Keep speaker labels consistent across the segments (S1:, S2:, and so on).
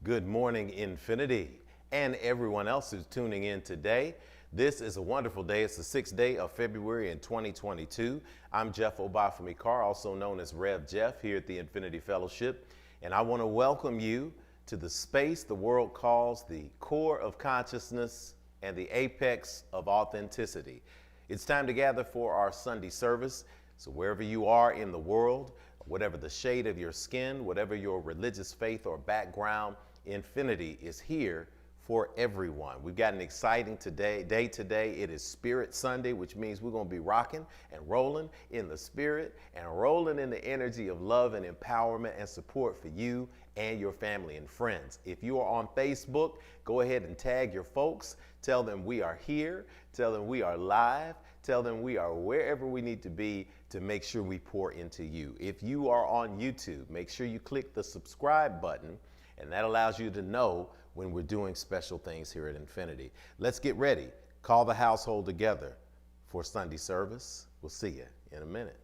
S1: Good morning, Infinity, and everyone else who's tuning in today. This is a wonderful day. It's the 6th day of February in 2022. I'm Jeff Obafemi-Carr, also known as Rev Jeff, here at the Infinity Fellowship, and I want to welcome you to the space the world calls the core of consciousness and the apex of authenticity. It's time to gather for our Sunday service. So wherever you are in the world, whatever the shade of your skin, whatever your religious faith or background, Infinity is here for everyone. We've got an exciting day today. It is Spirit Sunday, which means we're going to be rocking and rolling in the spirit and rolling in the energy of love and empowerment and support for you and your family and friends. If you are on Facebook, go ahead and tag your folks. Tell them we are here. Tell them we are live. Tell them we are wherever we need to be to make sure we pour into you. If you are on YouTube, make sure you click the subscribe button, and that allows you to know when we're doing special things here at Infinity. Let's get ready. Call the household together for Sunday service. We'll see you in a minute.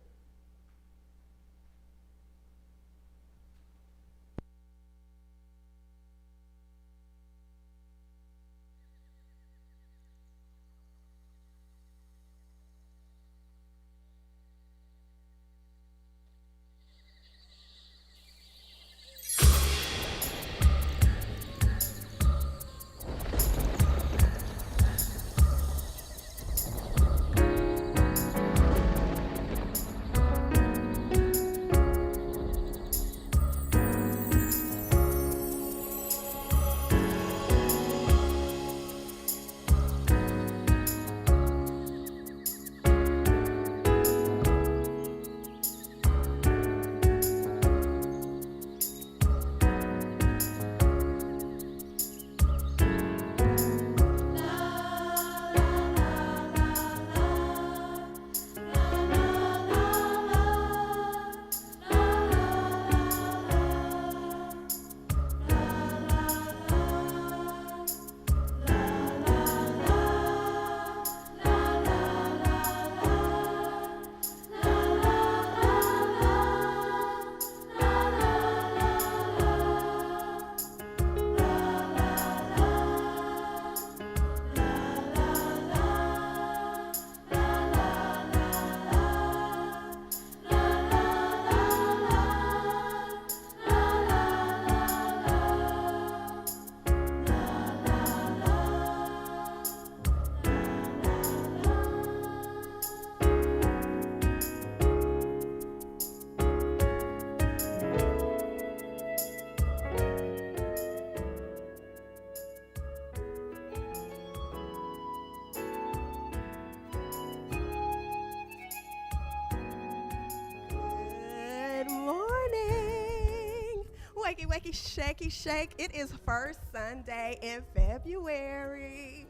S2: Wakey, wakey, shaky, shake. It is first Sunday in February.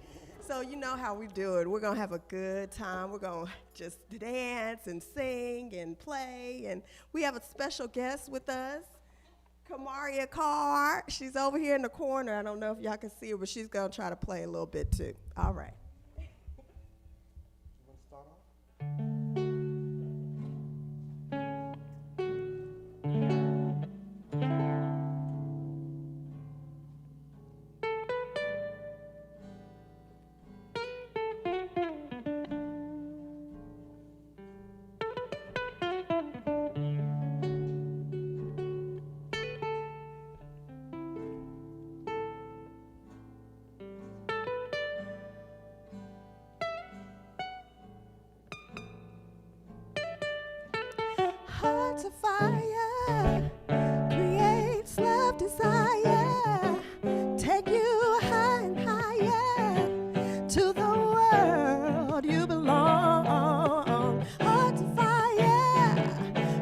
S2: So you know how we do it. We're going to have a good time. We're going to just dance and sing and play. And we have a special guest with us, Kamaria Carr. She's over here in the corner. I don't know if y'all can see her, but she's going to try to play a little bit too. All right.
S3: You want to start off?
S2: Hearts of fire creates love, desire. Take you high and higher to the world you belong. Hearts of fire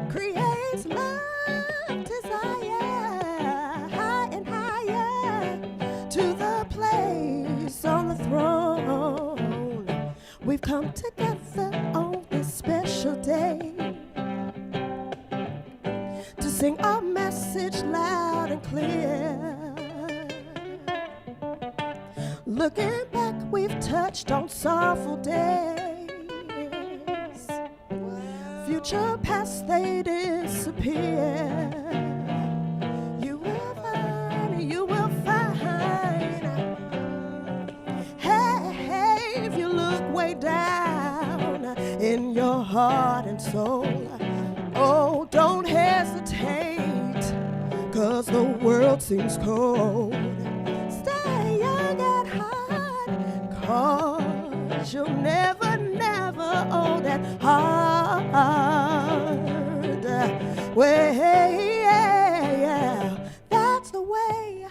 S2: creates love, desire. High and higher to the place on the throne. We've come together on this special day to sing our message loud and clear. Looking back, we've touched on sorrowful days. Future past, they disappear. You will find down in your heart and soul. Oh, don't hesitate, 'cause the world seems cold. Stay young at heart, 'cause you'll never, never own that hard way. That's the way.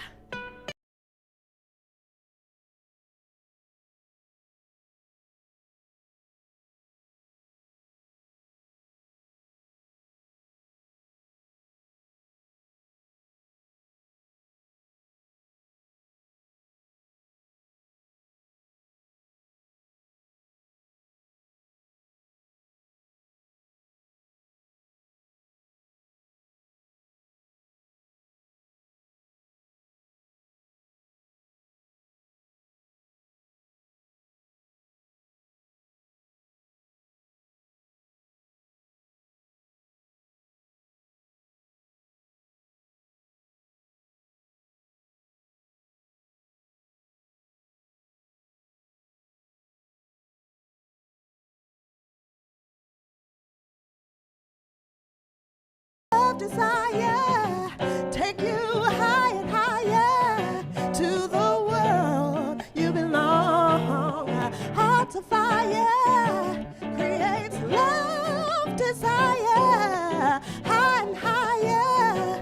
S2: Desire, take you high and higher to the world you belong. Heart to fire creates love, desire, high and higher.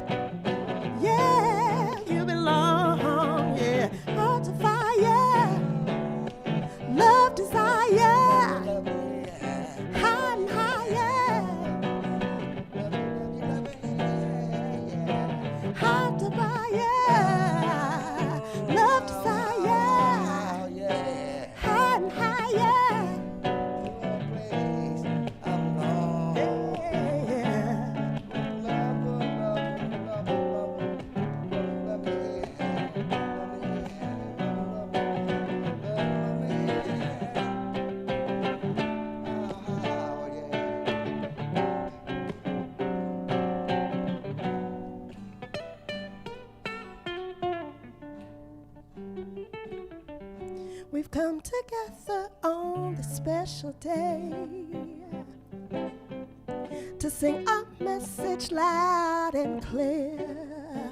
S2: Yeah, you belong. Yeah, heart to fire, love, desire, high and higher. Heart to fire, love desire, high and higher. We've come together on this special day to sing our message loud and clear.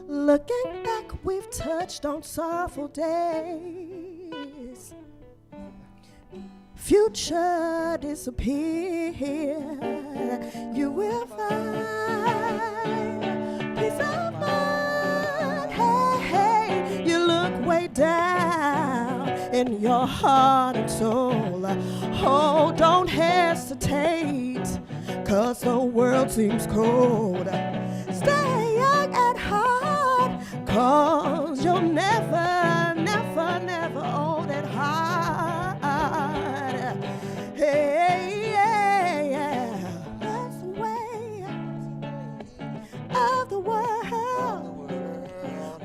S2: Looking back, we've touched on sorrowful days. Future disappeared. You will find peace of mind. Hey, you look way down in your heart and soul. Oh, don't hesitate, 'cause the world seems cold. Stay young at heart, 'cause you'll never, never, never own that heart. Hey, yeah, that's the way of the world.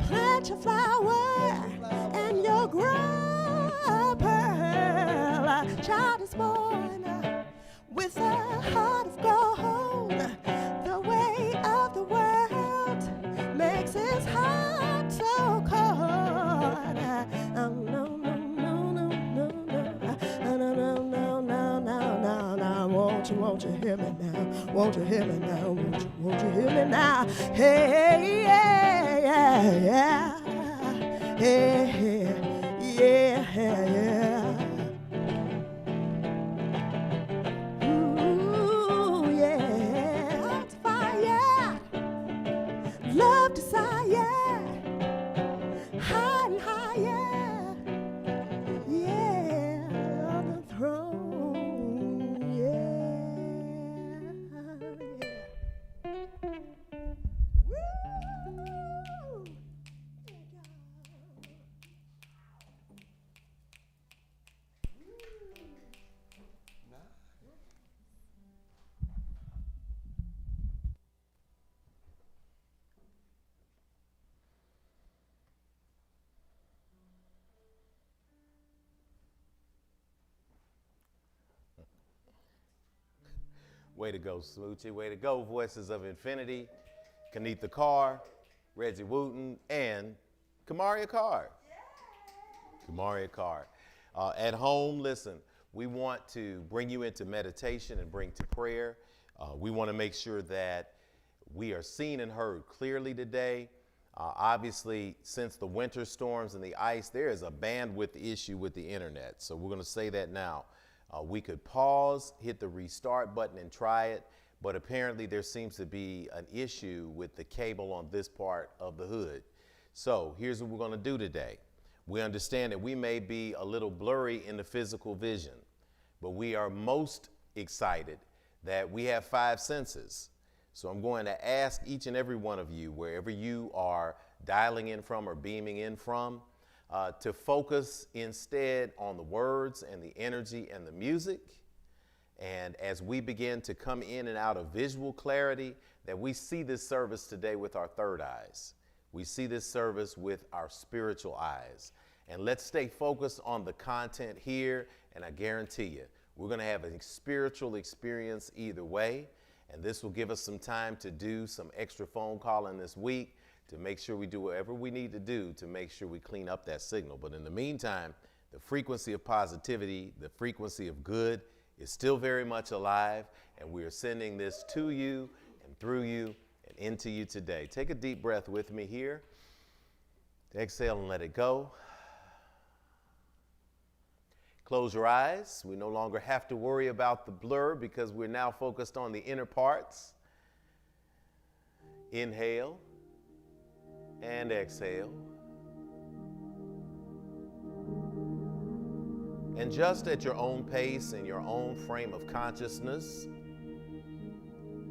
S2: Plant your flower and you'll grow a pearl. A child is born with a heart of gold. The way of the world makes his heart so cold. No, no, no, no, no, no, no, no, no, no, no. Won't you hear me now? Won't you hear me now? Won't you hear me now? Hey, yeah, yeah, yeah, hey, yeah, yeah. Love, desire, high and higher, yeah, on the throne, yeah, Woo!
S1: Way to go, Smoochie. Way to go, Voices of Infinity. Kanitha Carr, Reggie Wooten, and Kamaria Carr. Kamaria Carr. At home, listen, we want to bring you into meditation and bring to prayer. We want to make sure that we are seen and heard clearly today. Obviously, since the winter storms and the ice, there is a bandwidth issue with the internet. So we're going to say that now. We could pause, hit the restart button and try it, but apparently there seems to be an issue with the cable on this part of the hood. So here's what we're going to do today. We understand that we may be a little blurry in the physical vision, but we are most excited that we have 5 senses. So I'm going to ask each and every one of you, wherever you are dialing in from or beaming in from, to focus instead on the words and the energy and the music. And as we begin to come in and out of visual clarity, that we see this service today with our third eyes. We see this service with our spiritual eyes. And let's stay focused on the content here, and I guarantee you, we're going to have a spiritual experience either way. And this will give us some time to do some extra phone calling this week to make sure we do whatever we need to do to make sure we clean up that signal. But in the meantime, the frequency of positivity, the frequency of good is still very much alive, and we are sending this to you and through you and into you today. Take a deep breath with me here. Exhale and let it go. Close your eyes. We no longer have to worry about the blur because we're now focused on the inner parts. Inhale and exhale. And just at your own pace and your own frame of consciousness,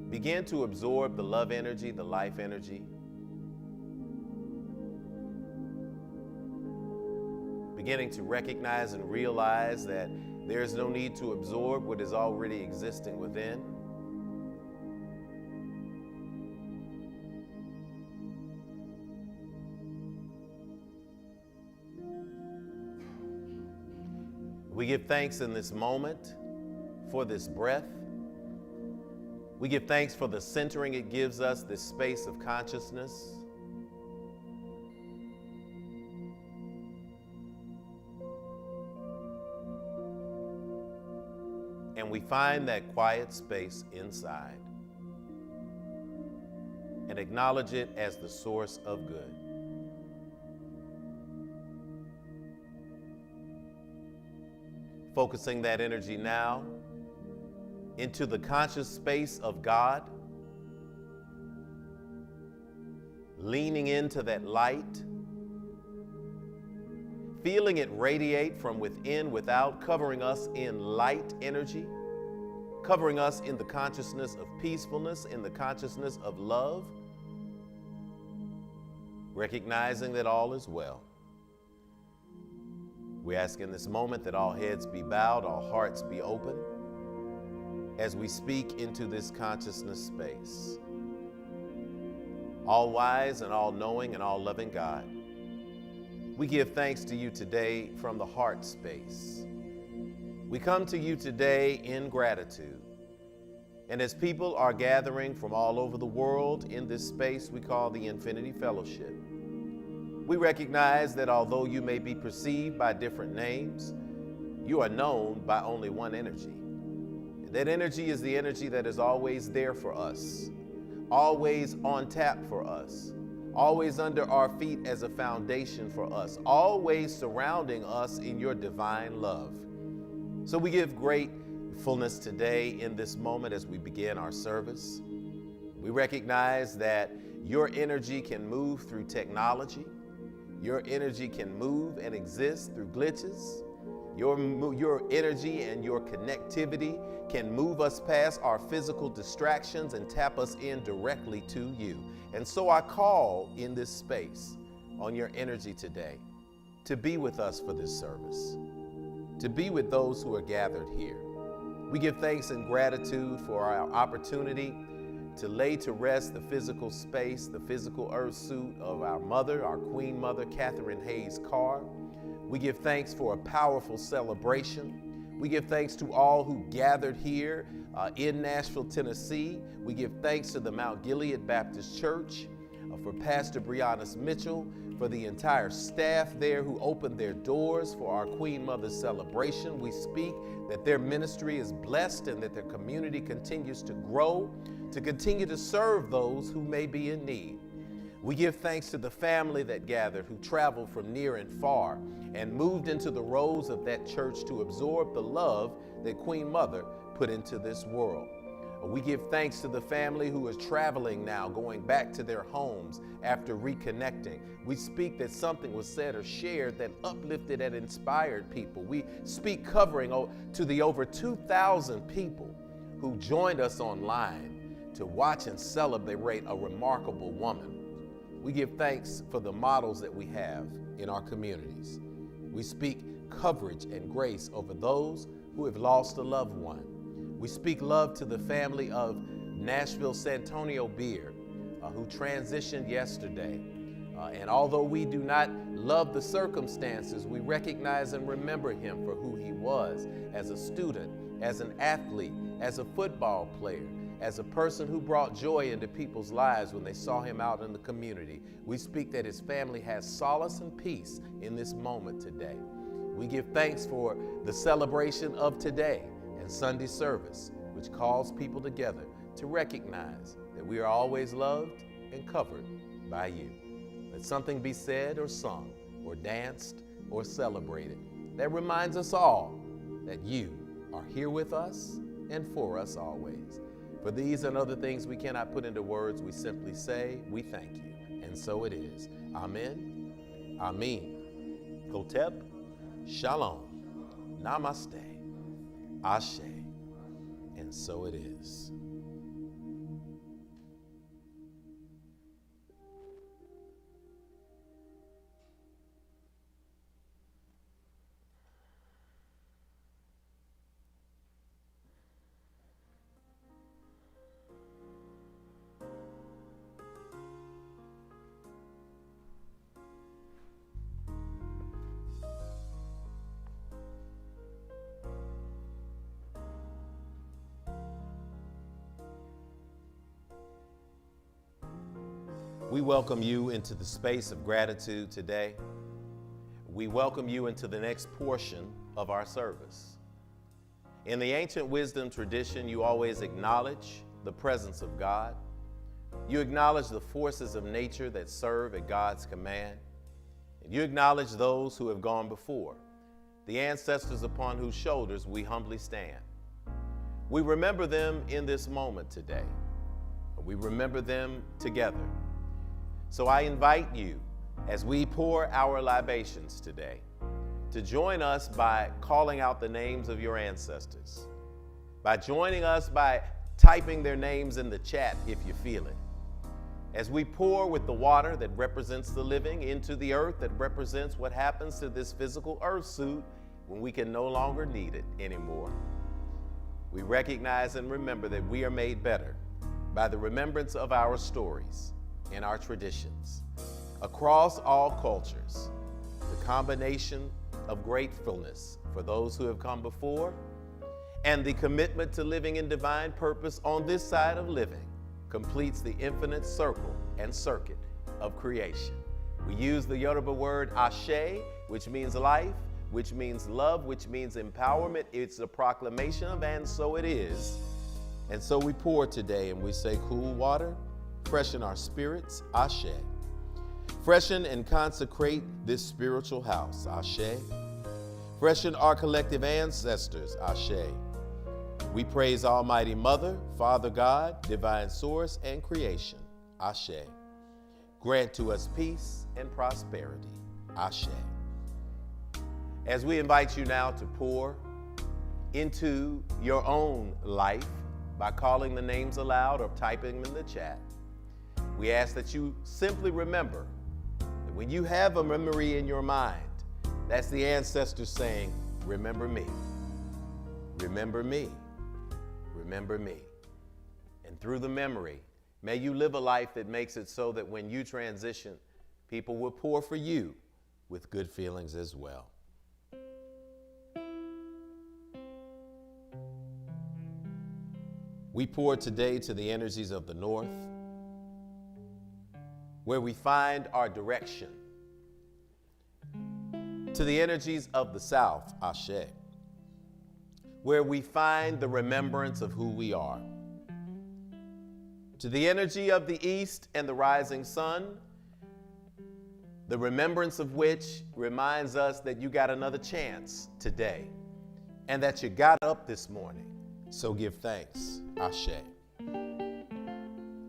S1: begin to absorb the love energy, the life energy. Beginning to recognize and realize that there is no need to absorb what is already existing within. We give thanks in this moment for this breath. We give thanks for the centering it gives us, this space of consciousness. And we find that quiet space inside and acknowledge it as the source of good. Focusing that energy now into the conscious space of God, leaning into that light, feeling it radiate from within, without, covering us in light energy, covering us in the consciousness of peacefulness, in the consciousness of love, recognizing that all is well. We ask in this moment that all heads be bowed, all hearts be open, as we speak into this consciousness space. All wise and all knowing and all loving God, we give thanks to you today from the heart space. We come to you today in gratitude. And as people are gathering from all over the world in this space we call the Infinity Fellowship, we recognize that although you may be perceived by different names, you are known by only one energy. And that energy is the energy that is always there for us, always on tap for us, always under our feet as a foundation for us, always surrounding us in your divine love. So we give gratefulness today in this moment as we begin our service. We recognize that your energy can move through technology. Your energy can move and exist through glitches. Your energy and your connectivity can move us past our physical distractions and tap us in directly to you. And so I call in this space on your energy today to be with us for this service, to be with those who are gathered here. We give thanks and gratitude for our opportunity to lay to rest the physical space, the physical earth suit of our mother, our Queen Mother, Catherine Hayes Carr. We give thanks for a powerful celebration. We give thanks to all who gathered here in Nashville, Tennessee. We give thanks to the Mount Gilead Baptist Church, for Pastor Brianna Mitchell, for the entire staff there who opened their doors for our Queen Mother's celebration. We speak that their ministry is blessed and that their community continues to grow, to continue to serve those who may be in need. We give thanks to the family that gathered, who traveled from near and far and moved into the rows of that church to absorb the love that Queen Mother put into this world. We give thanks to the family who is traveling now, going back to their homes after reconnecting. We speak that something was said or shared that uplifted and inspired people. We speak covering to the over 2,000 people who joined us online to watch and celebrate a remarkable woman. We give thanks for the models that we have in our communities. We speak coverage and grace over those who have lost a loved one. We speak love to the family of Nashville Santonio Beard, who transitioned yesterday. And although we do not love the circumstances, we recognize and remember him for who he was as a student, as an athlete, as a football player, as a person who brought joy into people's lives when they saw him out in the community. We speak that his family has solace and peace in this moment today. We give thanks for the celebration of today and Sunday service, which calls people together to recognize that we are always loved and covered by you. Let something be said or sung or danced or celebrated that reminds us all that you are here with us and for us always. For these and other things we cannot put into words, we simply say, we thank you. And so it is. Amen. Amen. Hotep. Shalom. Namaste. Ashe. And so it is. We welcome you into the space of gratitude today. We welcome you into the next portion of our service. In the ancient wisdom tradition, you always acknowledge the presence of God. You acknowledge the forces of nature that serve at God's command. And you acknowledge those who have gone before, the ancestors upon whose shoulders we humbly stand. We remember them in this moment today. We remember them together. So I invite you, as we pour our libations today, to join us by calling out the names of your ancestors, by joining us by typing their names in the chat if you feel it. As we pour with the water that represents the living into the earth that represents what happens to this physical earth suit when we can no longer need it anymore. We recognize and remember that we are made better by the remembrance of our stories and our traditions. Across all cultures, the combination of gratefulness for those who have come before and the commitment to living in divine purpose on this side of living completes the infinite circle and circuit of creation. We use the Yoruba word Ashe, which means life, which means love, which means empowerment. It's a proclamation of and so it is. And so we pour today and we say, cool water, freshen our spirits, Ashe. Freshen and consecrate this spiritual house, Ashe. Freshen our collective ancestors, Ashe. We praise Almighty Mother, Father God, Divine Source, and creation, Ashe. Grant to us peace and prosperity, Ashe. As we invite you now to pour into your own life by calling the names aloud or typing them in the chat, we ask that you simply remember that when you have a memory in your mind, that's the ancestors saying, remember me, remember me, remember me. And through the memory, may you live a life that makes it so that when you transition, people will pour for you with good feelings as well. We pour today to the energies of the North, where we find our direction To the energies of the South, Ashe, where we find the remembrance of who we are. To the energy of the East and the rising sun, the remembrance of which reminds us that you got another chance today and that you got up this morning. So give thanks, Ashe.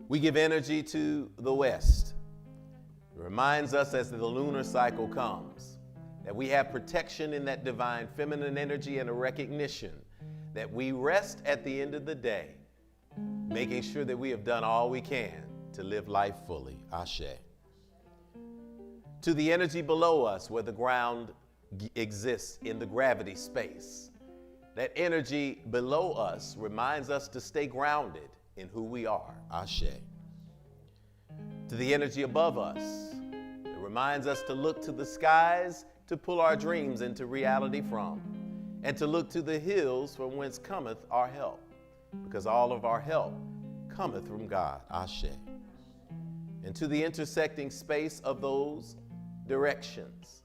S1: We give energy to the West. It reminds us as the lunar cycle comes that we have protection in that divine feminine energy and a recognition that we rest at the end of the day, making sure that we have done all we can to live life fully. Ashe. To the energy below us where the ground exists in the gravity space, that energy below us reminds us to stay grounded in who we are. Ashe. To the energy above us, it reminds us to look to the skies to pull our dreams into reality from, and to look to the hills from whence cometh our help, because all of our help cometh from God. Ashe. And to the intersecting space of those directions,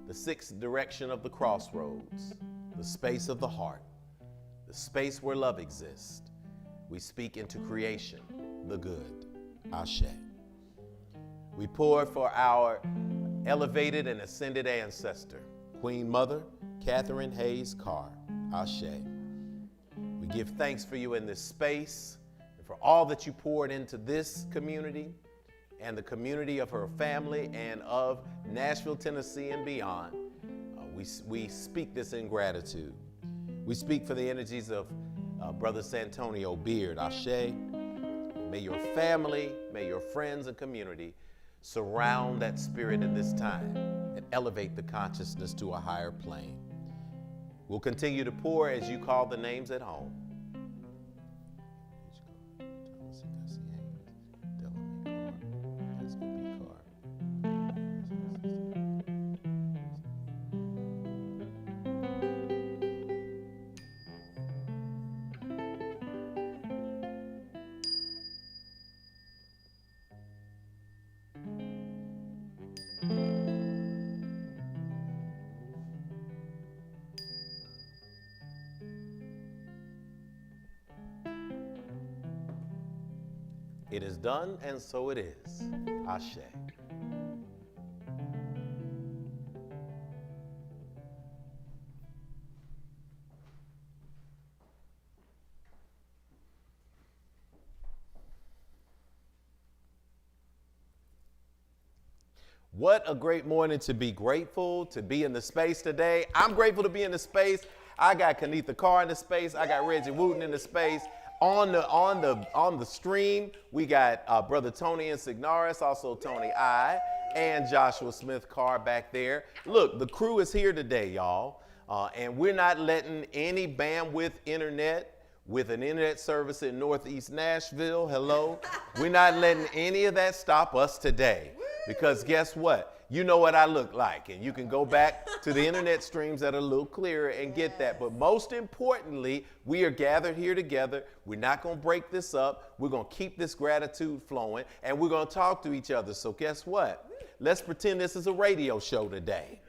S1: the sixth direction of the crossroads, the space of the heart, the space where love exists, we speak into creation, the good. Ashe. We pour for our elevated and ascended ancestor, Queen Mother Catherine Hayes Carr. Ashe. We give thanks for you in this space and for all that you poured into this community and the community of her family and of Nashville, Tennessee and beyond. We speak this in gratitude. We speak for the energies of Brother Santonio Beard. Ashe. May your family, may your friends and community surround that spirit in this time and elevate the consciousness to a higher plane. We'll continue to pour as you call the names at home. It is done, and so it is. Ashe. What a great morning to be grateful to be in the space today. I'm grateful to be in the space. I got Kanitha Carr in the space. I got Reggie Wooten in the space. On the stream, we got Brother Tony and Signaris, also Tony I, and Joshua Smith Carr back there. Look, the crew is here today, y'all, and we're not letting any bandwidth internet with an internet service in Northeast Nashville, hello, we're not letting any of that stop us today, because guess what? You know what I look like, and you can go back to the internet streams that are a little clearer and get that. But most importantly, we are gathered here together. We're not going to break this up. We're going to keep this gratitude flowing, and we're going to talk to each other. So guess what? Let's pretend this is a radio show today.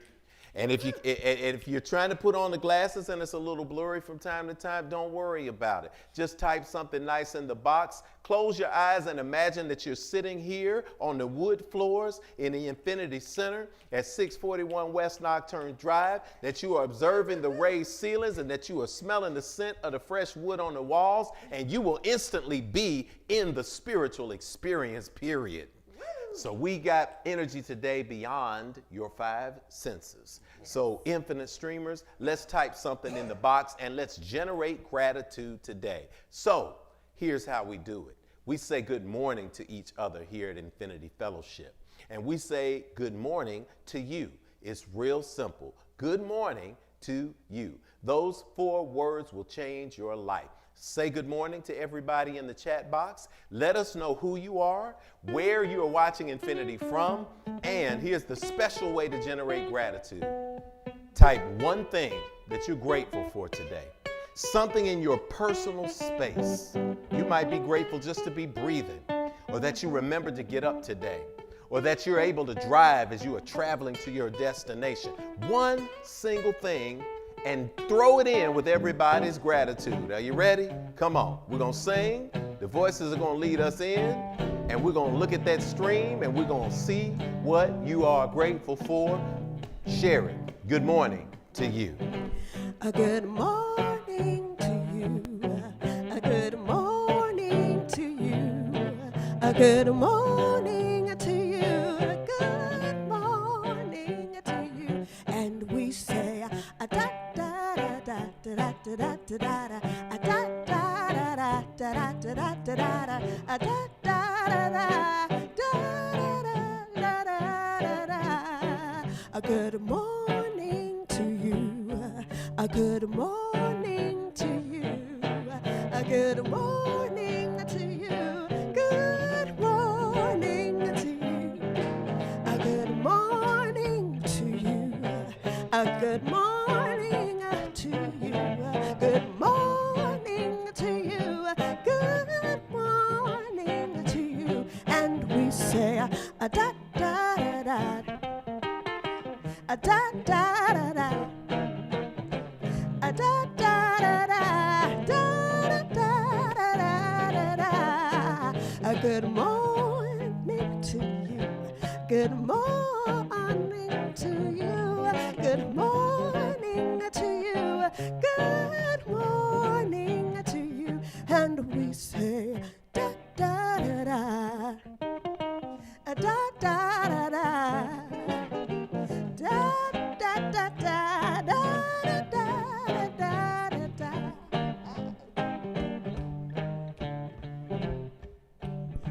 S1: And if you're trying to put on the glasses and it's a little blurry from time to time, don't worry about it. Just type something nice in the box. Close your eyes and imagine that you're sitting here on the wood floors in the Infinity Center at 641 West Nocturne Drive, that you are observing the raised ceilings and that you are smelling the scent of the fresh wood on the walls, and you will instantly be in the spiritual experience, period. So we got energy today beyond your five senses. So infinite streamers, let's type something in the box and let's generate gratitude today. So here's how we do it. We say good morning to each other here at Infinity Fellowship. And we say good morning to you. It's real simple. Good morning to you. Those 4 words will change your life. Say good morning to everybody in the chat box. Let us know who you are, where you are watching Infinity from, and here's the special way to generate gratitude. Type one thing that you're grateful for today. Something in your personal space. You might be grateful just to be breathing, or that you remembered to get up today, or that you're able to drive as you are traveling to your destination. One single thing, and throw it in with everybody's gratitude. Are you ready? Come on. We're going to sing. The voices are going to lead us in, and we're going to look at that stream, and we're going to see what you are grateful for. Share it. Good morning to you.
S2: A good morning to you. A good morning to you. A good morning to you. A good morning to you. And we say a da da da da da da da da da da, a da da da da da da da da da da, a da da da da da da da da. A good morning to you. A good morning to you. A good morning to you. Good morning to you. A good morning to you. A good morning to you. Good morning to you. Good morning to you. And we say a da da da da. A da da da da. A da da da da. Da da da da da da. A good morning to you. Good morning to you. Good morning to you. Good morning to you. And we say da da da da. Da da da da. Da da da da. Da da da da da.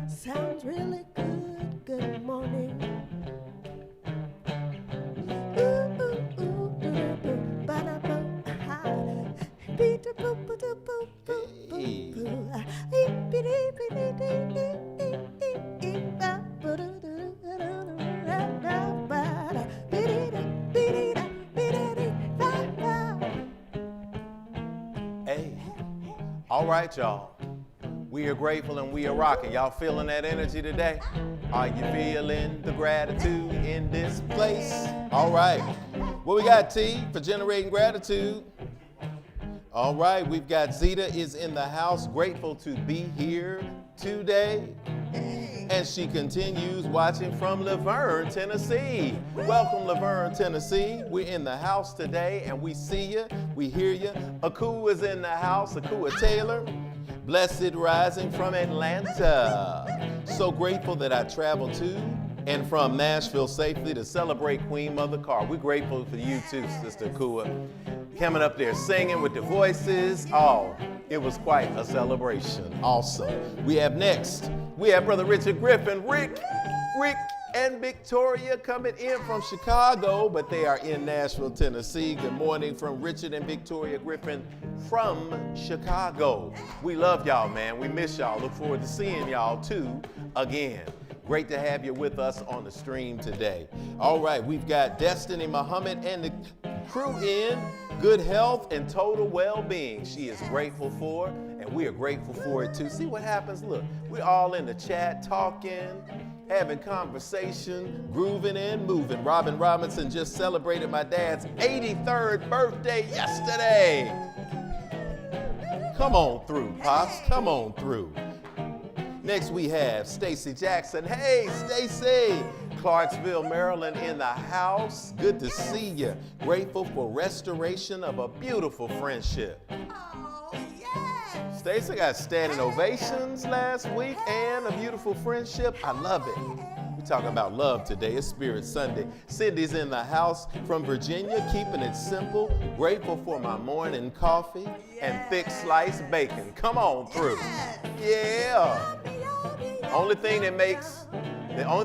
S2: Sounds really good. Good morning. Ooh, ooh, ooh, ooh, ooh, ba-da-boo, ha. Beat-a-boo-ba-da-boo, boo, boo, boo. Ee-be-dee-be-dee-dee-dee-dee-dee, ba-ba-doo-doo-doo-doo-doo-da-da-ba-da. Be-dee-da, be-dee-da, be-dee-dee, ba-ba.
S1: Hey. All right, y'all. We are grateful and we are rocking. Y'all feeling that energy today? Are you feeling the gratitude in this place? All right. What we got, T, for generating gratitude? All right, we've got Zeta is in the house, grateful to be here today. And she continues watching from Laverne, Tennessee. Welcome, Laverne, Tennessee. We're in the house today, and we see you, we hear you. Akua is in the house, Akua Taylor. Blessed rising from Atlanta. So grateful that I traveled to and from Nashville safely to celebrate Queen Mother Carr. We're grateful for you too, Sister Akua. Coming up there singing with the voices. Oh, it was quite a celebration. Awesome. We have Brother Richard Griffin, Rick and Victoria coming in from Chicago, but they are in Nashville, Tennessee. Good morning from Richard and Victoria Griffin from Chicago. We love y'all, man. We miss y'all. Look forward to seeing y'all too again. Great to have you with us on the stream today. All right, we've got Destiny Muhammad and the crew in good health and total well-being. She is grateful for, and we are grateful for it too. See what happens? Look, we're all in the chat talking, having conversation, grooving and moving. Robin Robinson just celebrated my dad's 83rd birthday yesterday. Come on through, Pops. Come on through. Next we have Stacy Jackson. Hey, Stacy. Clarksville, Maryland in the house. Good to see you. Grateful for restoration of a beautiful friendship.
S2: Oh, yes.
S1: Stacy got standing ovations last week and a beautiful friendship. I love it. We're talking about love today. It's Spirit Sunday. Cindy's in the house from Virginia, keeping it simple. Grateful for my morning coffee and thick sliced bacon. Come on through. Yeah. The only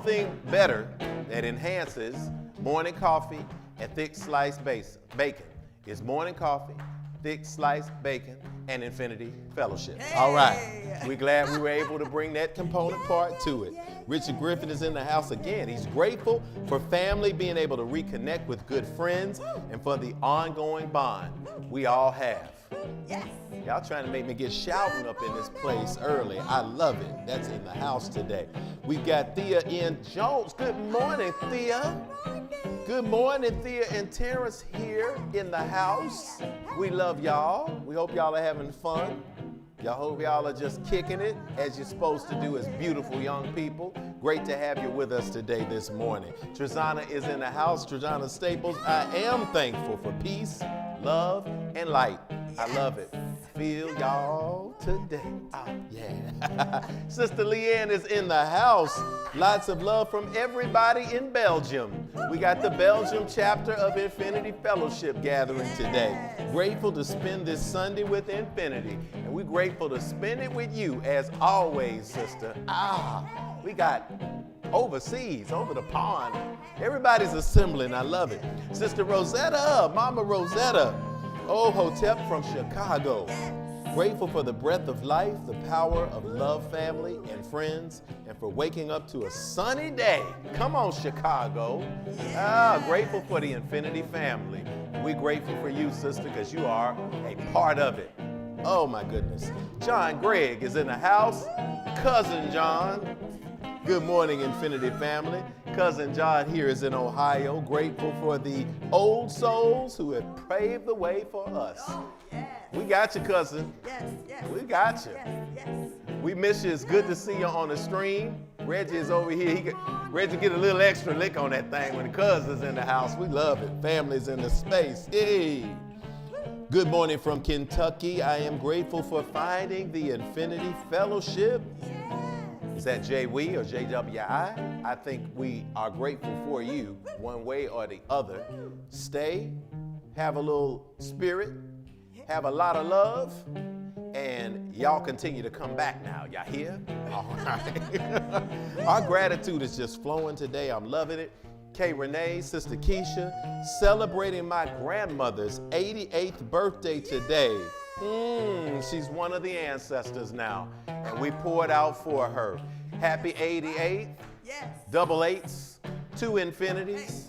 S1: thing better that enhances morning coffee and thick sliced bacon is morning coffee, thick sliced bacon, and Infinity Fellowship.
S2: Hey.
S1: All right. We're glad we were able to bring that component part to it. Richard Griffin is in the house again. He's grateful for family, being able to reconnect with good friends, and for the ongoing bond we all have.
S2: Yes.
S1: Y'all trying to make me get shouting up in this place early. I love it. That's in the house today. We've got Thea N. Jones. Good morning, Thea. Good morning, Thea and Terrence here in the house. We love y'all. We hope y'all are having fun. Y'all hope y'all are just kicking it as you're supposed to do as beautiful young people. Great to have you with us today this morning. Trezana is in the house. Trezana Staples, I am thankful for peace, love, and light. I love it. Feel y'all today. Oh, yeah. Sister Leanne is in the house. Lots of love from everybody in Belgium. We got the Belgium chapter of Infinity Fellowship gathering today. Grateful to spend this Sunday with Infinity. And we're grateful to spend it with you as always, sister. We got overseas, over the pond. Everybody's assembling. I love it. Sister Rosetta, Mama Rosetta. Oh, Hotep from Chicago. Grateful for the breath of life, the power of love, family, and friends, and for waking up to a sunny day. Come on, Chicago. Grateful for the Infinity family. We're grateful for you, sister, because you are a part of it. Oh, my goodness. John Gregg is in the house. Cousin John. Good morning, Infinity family. Cousin John here is in Ohio, grateful for the old souls who have paved the way for us.
S2: Oh, yes.
S1: We got you, cousin.
S2: Yes, yes.
S1: We got you.
S2: Yes, yes.
S1: We miss you. It's good to see you on the stream. Reggie is over here. Reggie get a little extra lick on that thing when the cousin's in the house. We love it. Family's in the space. Hey. Good morning from Kentucky. I am grateful for finding the Infinity Fellowship. Is that JWE or JWI? I think we are grateful for you one way or the other. Stay, have a little spirit, have a lot of love, and y'all continue to come back now. Y'all hear? All right. Our gratitude is just flowing today. I'm loving it. Kay Renee, Sister Keisha, celebrating my grandmother's 88th birthday today. She's one of the ancestors now, and we poured out for her. Happy 88,
S2: Yes.
S1: double eights, two infinities,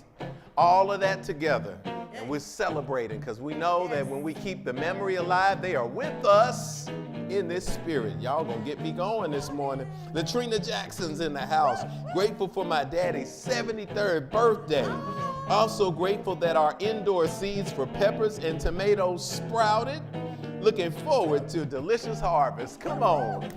S1: all of that together. And we're celebrating because we know that when we keep the memory alive, they are with us in this spirit. Y'all gonna get me going this morning. Latrina Jackson's in the house. Grateful for my daddy's 73rd birthday. Also grateful that our indoor seeds for peppers and tomatoes sprouted. Looking forward to a delicious harvest. Come on.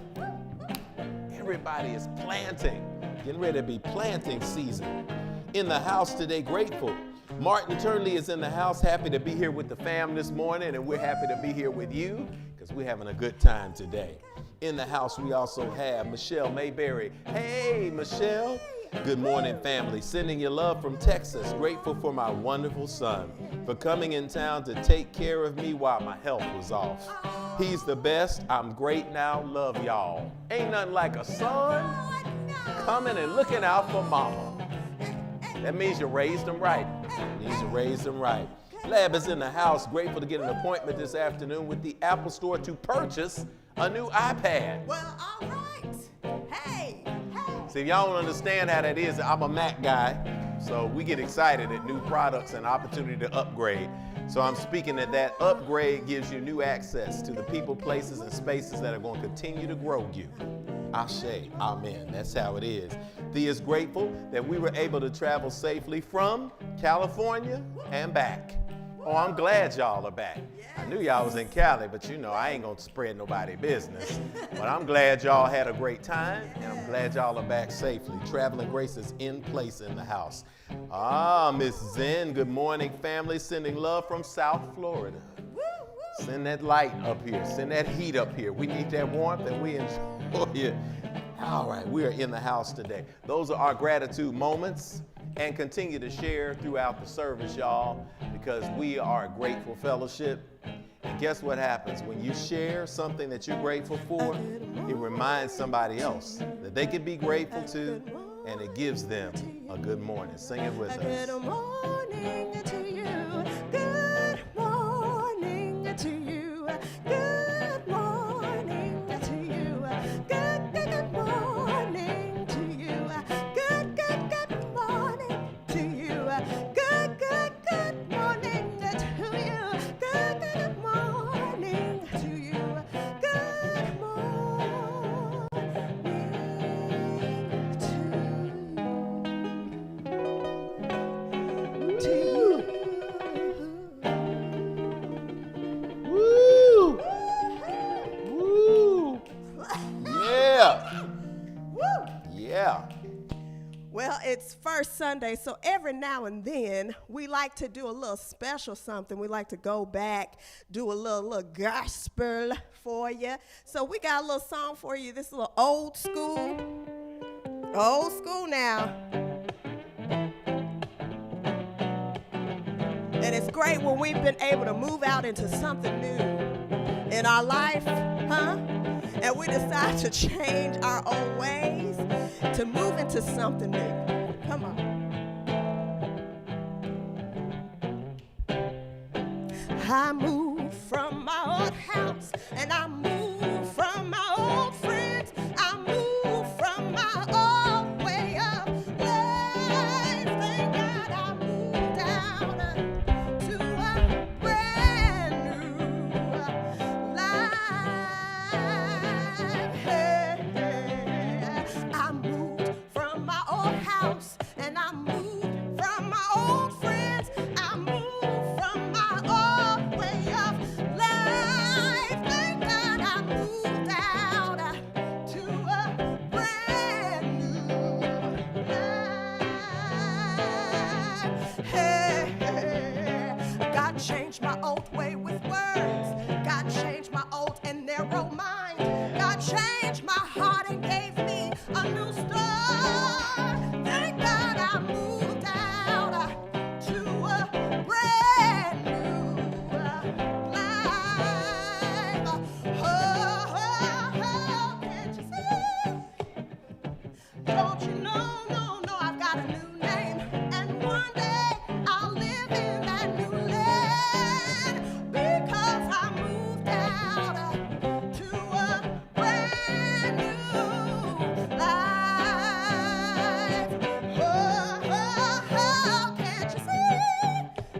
S1: Everybody is planting. Getting ready to be planting season. In the house today, grateful. Martin Turnley is in the house. Happy to be here with the fam this morning, and we're happy to be here with you because we're having a good time today. In the house, we also have Michelle Mayberry. Hey, Michelle. Good morning, family. Sending you love from Texas. Grateful for my wonderful son for coming in town to take care of me while my health was off. He's the best. I'm great now. Love y'all. Ain't nothing like a son coming and looking out for mama. That means you raised him right. Lab is in the house. Grateful to get an appointment this afternoon with the Apple Store to purchase a new iPad.
S2: Well, all right. Hey.
S1: See, if y'all don't understand how that is, I'm a Mac guy, so we get excited at new products and opportunity to upgrade. So I'm speaking that upgrade gives you new access to the people, places, and spaces that are going to continue to grow you. Ashe, amen. That's how it is. Thea is grateful that we were able to travel safely from California and back. Oh, I'm glad y'all are back. I knew y'all was in Cali, but you know, I ain't gonna spread nobody business. But I'm glad y'all had a great time, and I'm glad y'all are back safely. Traveling grace is in place in the house. Miss Zen, good morning, family. Sending love from South Florida. Send that light up here. Send that heat up here. We need that warmth, and we enjoy it. All right, we are in the house today. Those are our gratitude moments. And continue to share throughout the service, y'all, because we are a grateful fellowship. And guess what happens? When you share something that you're grateful for, it reminds somebody else that they can be grateful too, and it gives them a good morning. Sing it with us.
S2: Good morning to you. Good morning to you. Good morning to you. Good morning to you. Good morning to you. Good morning to you. Good morning to you. first Sunday, so every now and then we like to do a little special something. We like to go back, do a little gospel for you. So we got a little song for you. This is a little old school now. And it's great when we've been able to move out into something new in our life, huh? And we decide to change our old ways to move into something new. Come on. I moved from my old house, and I moved from my old friends. I moved from my old way of life. Thank God I moved down to a brand new life. Hey, I moved from my old house, and I moved from my old friends. I moved from my old way of life. Thank God I moved out to a brand new life. Hey, God changed my old way with words. God changed my old and narrow mind. God changed my heart and gave me a new start. Thank God I moved out to a brand new life. Oh, can't you see? Don't you know, no, I've got a new name. And one day I'll live in that new land because I moved out to a brand new life. Oh, can't you see?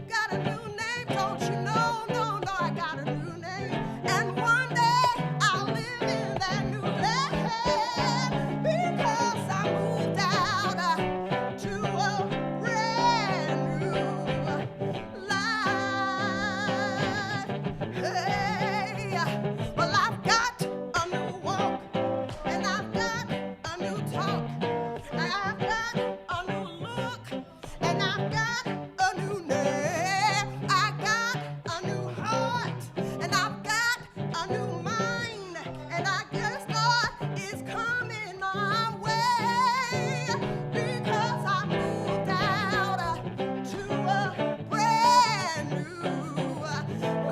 S2: Got a new name, don't you know? No, I got a new name. And one day I'll live in that new land because I moved out to a brand new life. Hey, well, I've got a new walk, and I've got a new talk, and I've got a new look, and I've got a new name. I got a new heart, and I've got a new mind, and I guess God is coming our way because I moved out to a brand new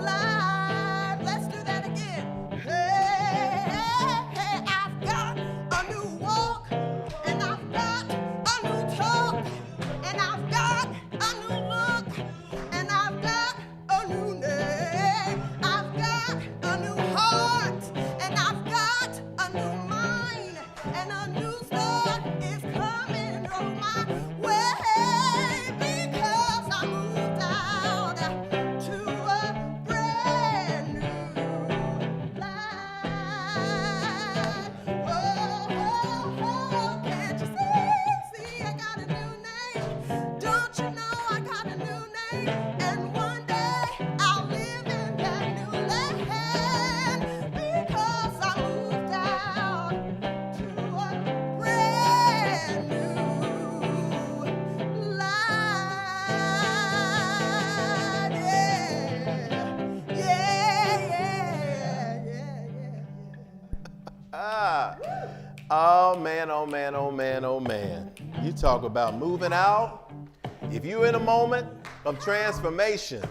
S2: life. Let's do that again. Hey, I've got a new walk, and I've got a new talk, and I've got a new look, and I've got a new name. I've got a new heart, and I've got a new mind, and a new start is coming on my way because I moved out to a brand new life. Oh, can't you see? See, I got a new name. Don't you know I got a new name? And one day I'll live in that new land because I moved out to a brand new life.
S1: Ah. Oh man, oh man, oh man, oh man. You talk about moving out. If you're in a moment of transformation,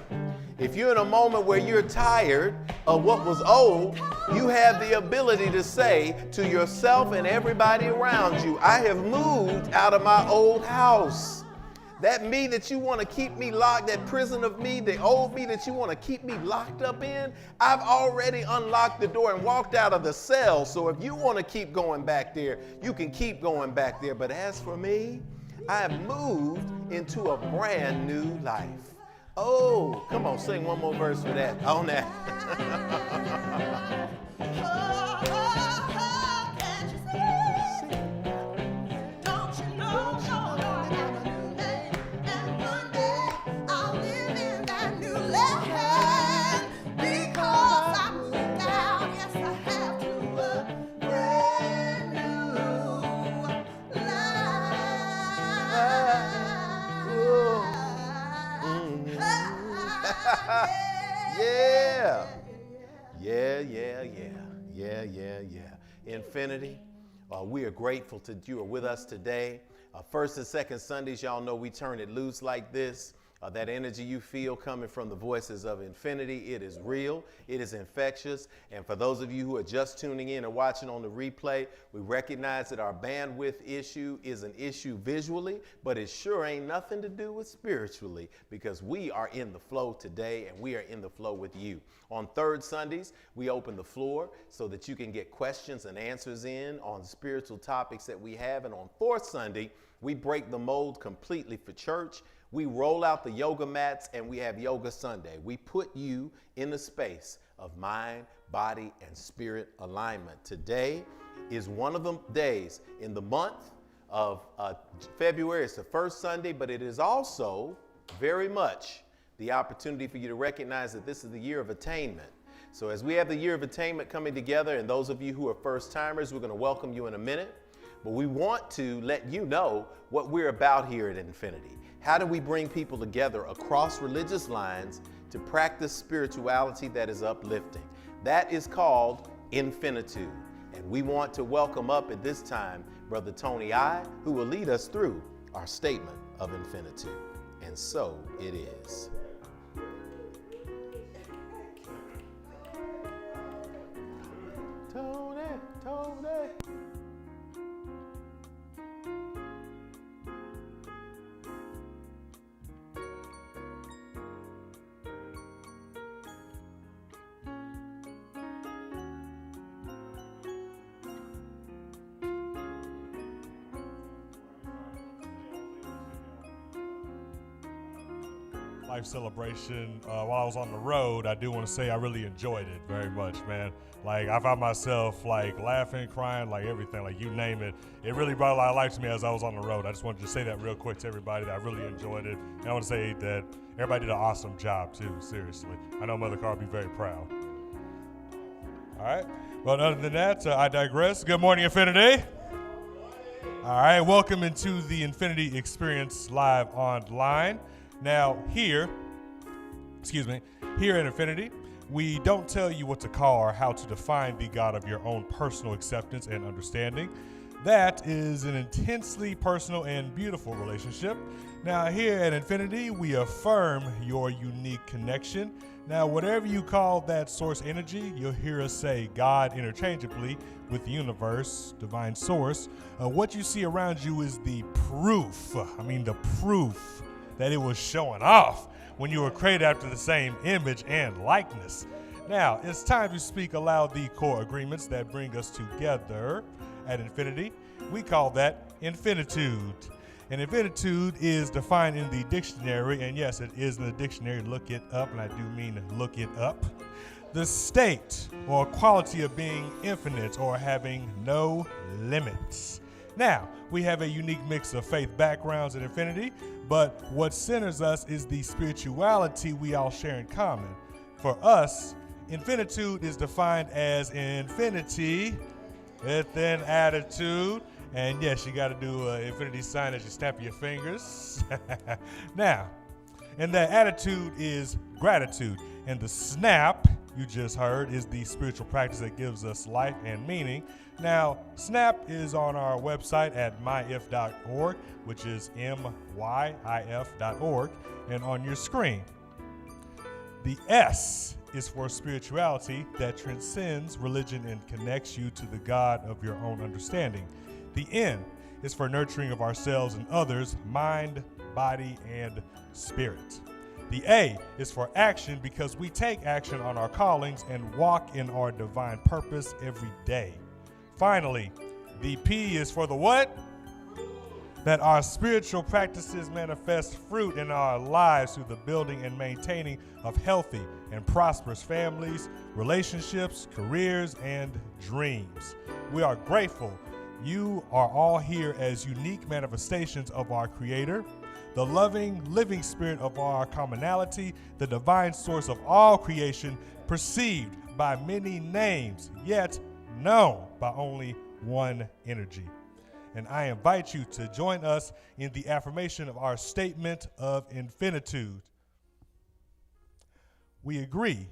S1: if you're in a moment where you're tired of what was old, you have the ability to say to yourself and everybody around you, I have moved out of my old house. That me that you want to keep me locked, that prison of me, the old me that you want to keep me locked up in, I've already unlocked the door and walked out of the cell. So if you want to keep going back there, you can keep going back there. But as for me, I have moved into a brand new life. Oh, come on, sing one more verse for that. On that.
S2: Can't you see? Don't you know? No, I got a new name, and one day I'll live in that new land because I moved out. Yes, I have to a brand new life.
S1: Yeah. Infinity, we are grateful that you are with us today. First and second Sundays, y'all know we turn it loose like this. That energy you feel coming from the voices of infinity, it is real, it is infectious. And for those of you who are just tuning in or watching on the replay, we recognize that our bandwidth issue is an issue visually, but it sure ain't nothing to do with spiritually, because we are in the flow today and we are in the flow with you. On third Sundays, we open the floor so that you can get questions and answers in on spiritual topics that we have. And on fourth Sunday, we break the mold completely for church. We roll out the yoga mats and we have Yoga Sunday. We put you in the space of mind, body, and spirit alignment. Today is one of the days in the month of February. It's the first Sunday, but it is also very much the opportunity for you to recognize that this is the year of attainment. So as we have the year of attainment coming together, and those of you who are first timers, we're going to welcome you in a minute. But we want to let you know what we're about here at Infinity. How do we bring people together across religious lines to practice spirituality that is uplifting? That is called infinitude. And we want to welcome up at this time Brother Tony I, who will lead us through our statement of infinitude. And so it is. Tony.
S4: Life celebration. While I was on the road, I do want to say I really enjoyed it very much, man. Like, I found myself like laughing, crying, like everything, like you name it. It really brought a lot of life to me as I was on the road. I just wanted to say that real quick to everybody that I really enjoyed it. And I want to say that everybody did an awesome job too, seriously. I know Mother Carl will be very proud. All right. Well, other than that, I digress. Good morning, Infinity. All right. Welcome into the Infinity Experience live online. Now, here at Infinity, we don't tell you what to call or how to define the God of your own personal acceptance and understanding. That is an intensely personal and beautiful relationship. Now, here at Infinity, we affirm your unique connection. Now, whatever you call that source energy, you'll hear us say God interchangeably with the universe, divine source. What you see around you is the proof that it was showing off when you were created after the same image and likeness. Now, it's time to speak aloud the core agreements that bring us together at Infinity. We call that infinitude. And infinitude is defined in the dictionary, and yes, it is in the dictionary. Look it up, and I do mean look it up. The state or quality of being infinite or having no limits. Now, we have a unique mix of faith backgrounds at Infinity, but what centers us is the spirituality we all share in common. For us, infinitude is defined as infinity with an attitude. And yes, you got to do an infinity sign as you snap your fingers. Now, and that attitude is gratitude. And the snap you just heard is the spiritual practice that gives us life and meaning. Now, SNAP is on our website at myif.org, which is myif.org, and on your screen. The S is for spirituality that transcends religion and connects you to the God of your own understanding. The N is for nurturing of ourselves and others, mind, body, and spirit. The A is for action because we take action on our callings and walk in our divine purpose every day. Finally, the P is for the what? That our spiritual practices manifest fruit in our lives through the building and maintaining of healthy and prosperous families, relationships, careers, and dreams. We are grateful you are all here as unique manifestations of our Creator, the loving, living spirit of our commonality, the divine source of all creation, perceived by many names, yet known by only one energy. And I invite you to join us in the affirmation of our statement of infinitude. We agree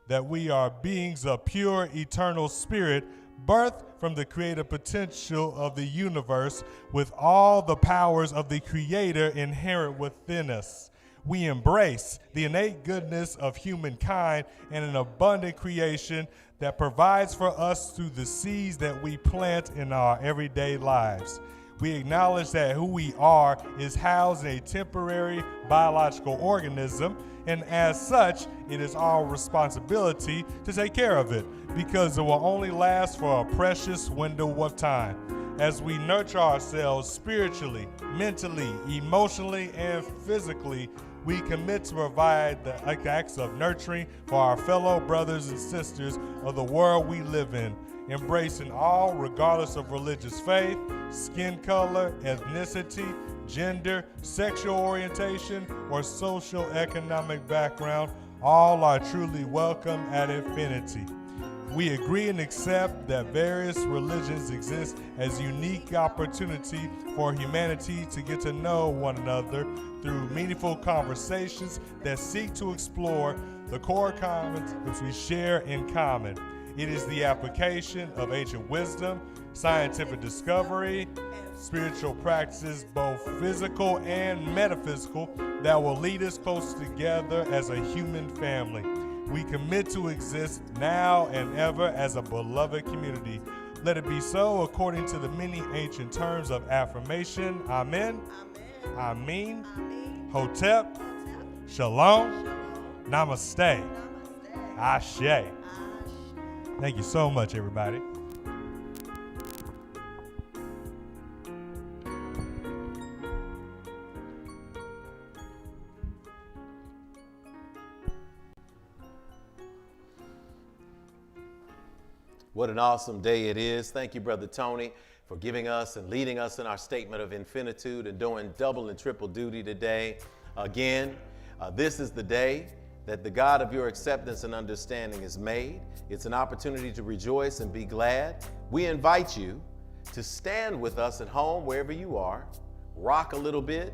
S4: that we are beings of pure, eternal spirit, birthed from the creative potential of the universe with all the powers of the Creator inherent within us. We embrace the innate goodness of humankind and an abundant creation that provides for us through the seeds that we plant in our everyday lives. We acknowledge that who we are is housed in a temporary biological organism, and as such, it is our responsibility to take care of it because it will only last for a precious window of time. As we nurture ourselves spiritually, mentally, emotionally, and physically, we commit to provide the acts of nurturing for our fellow brothers and sisters of the world we live in, embracing all regardless of religious faith, skin color, ethnicity, gender, sexual orientation, or social economic background. All are truly welcome at Infinity. We agree and accept that various religions exist as unique opportunity for humanity to get to know one another through meaningful conversations that seek to explore the core concepts we share in common. It is the application of ancient wisdom, scientific discovery, spiritual practices, both physical and metaphysical, that will lead us closer together as a human family. We commit to exist now and ever as a beloved community. Let it be so according to the many ancient terms of affirmation. Amen. Amen. Hotep. Shalom. Namaste. Ashe. Thank you so much, everybody.
S1: What an awesome day it is. Thank you, Brother Tony, for giving us and leading us in our statement of infinitude and doing double and triple duty today. Again, this is the day that the God of your acceptance and understanding is made. It's an opportunity to rejoice and be glad. We invite you to stand with us at home, wherever you are, rock a little bit,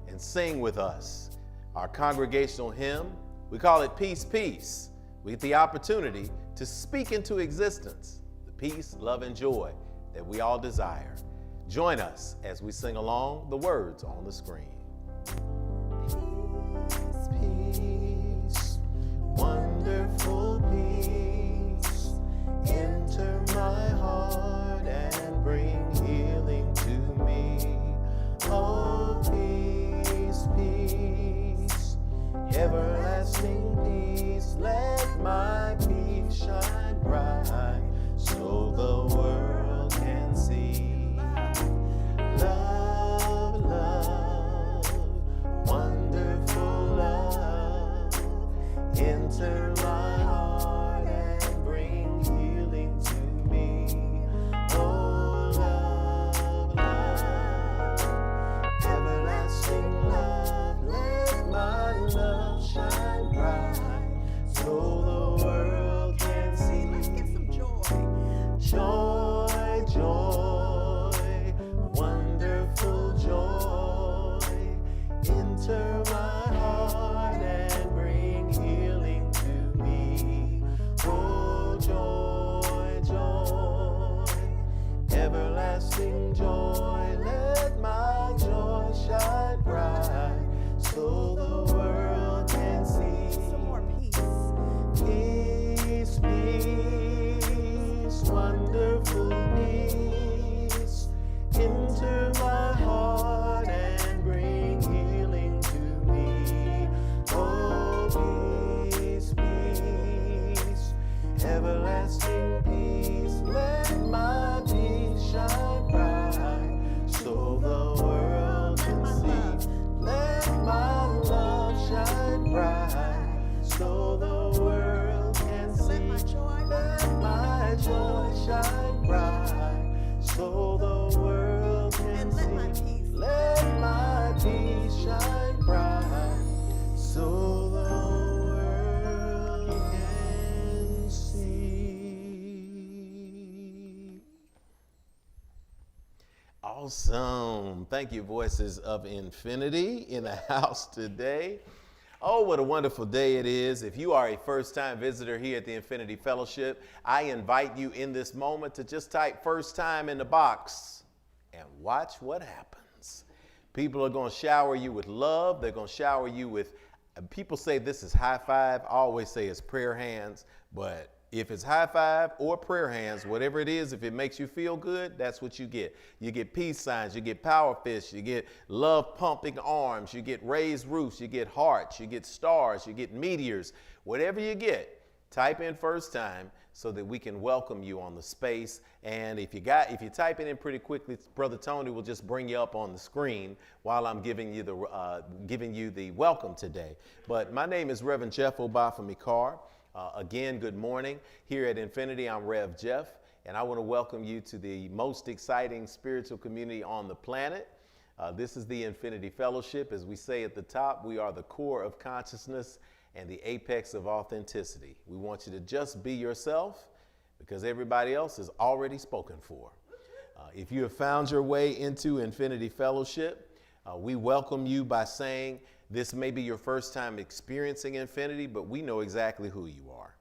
S1: and sing with us. Our congregational hymn, we call it Peace, Peace. We get the opportunity to speak into existence the peace, love, and joy that we all desire. Join us as we sing along the words on the screen. Peace, peace, wonderful peace, enter my heart and bring healing to me. Oh, peace, peace, everlasting peace, let my peace shine bright so the world can see. Love, love, wonderful love, enter my heart and bring healing to me. Oh, love, love, everlasting love, let my love shine bright so the world can see. Let's get some joy. Joy, joy, wonderful joy, enter my heart and bring healing to me. Oh, joy, joy, everlasting joy, let my joy shine bright so the world can see. Some more peace. Peace, peace, wonderful peace, enter my heart and bring healing to me. Oh, peace, peace, everlasting peace, let my peace shine bright so the world can see. Let my love shine bright so the world can see. Let my joy shine bright so the world can see. Let my peace shine bright so the world can see. Awesome. Thank you, Voices of Infinity in the house today. Oh, what a wonderful day it is. If you are a first-time visitor here at the Infinity Fellowship, I invite you in this moment to just type "first time" in the box and watch what happens. People are going to shower you with love. They're going to shower you with, people say this is high five. I always say it's prayer hands, but if it's high five or prayer hands, whatever it is, if it makes you feel good, that's what you get. You get peace signs, you get power fists, you get love pumping arms, you get raised roofs, you get hearts, you get stars, you get meteors. Whatever you get, type in "first time" so that we can welcome you on the space. And if you type it in pretty quickly, Brother Tony will just bring you up on the screen while I'm giving you the welcome today. But my name is Reverend Jeff Obafemi-Carr. Again, good morning. Here at Infinity, I'm Rev Jeff, and I want to welcome you to the most exciting spiritual community on the planet. This is the Infinity Fellowship. As we say at the top, we are the core of consciousness and the apex of authenticity. We want you to just be yourself because everybody else is already spoken for. If you have found your way into Infinity Fellowship, we welcome you by saying, this may be your first time experiencing Infinity, but we know exactly who you are.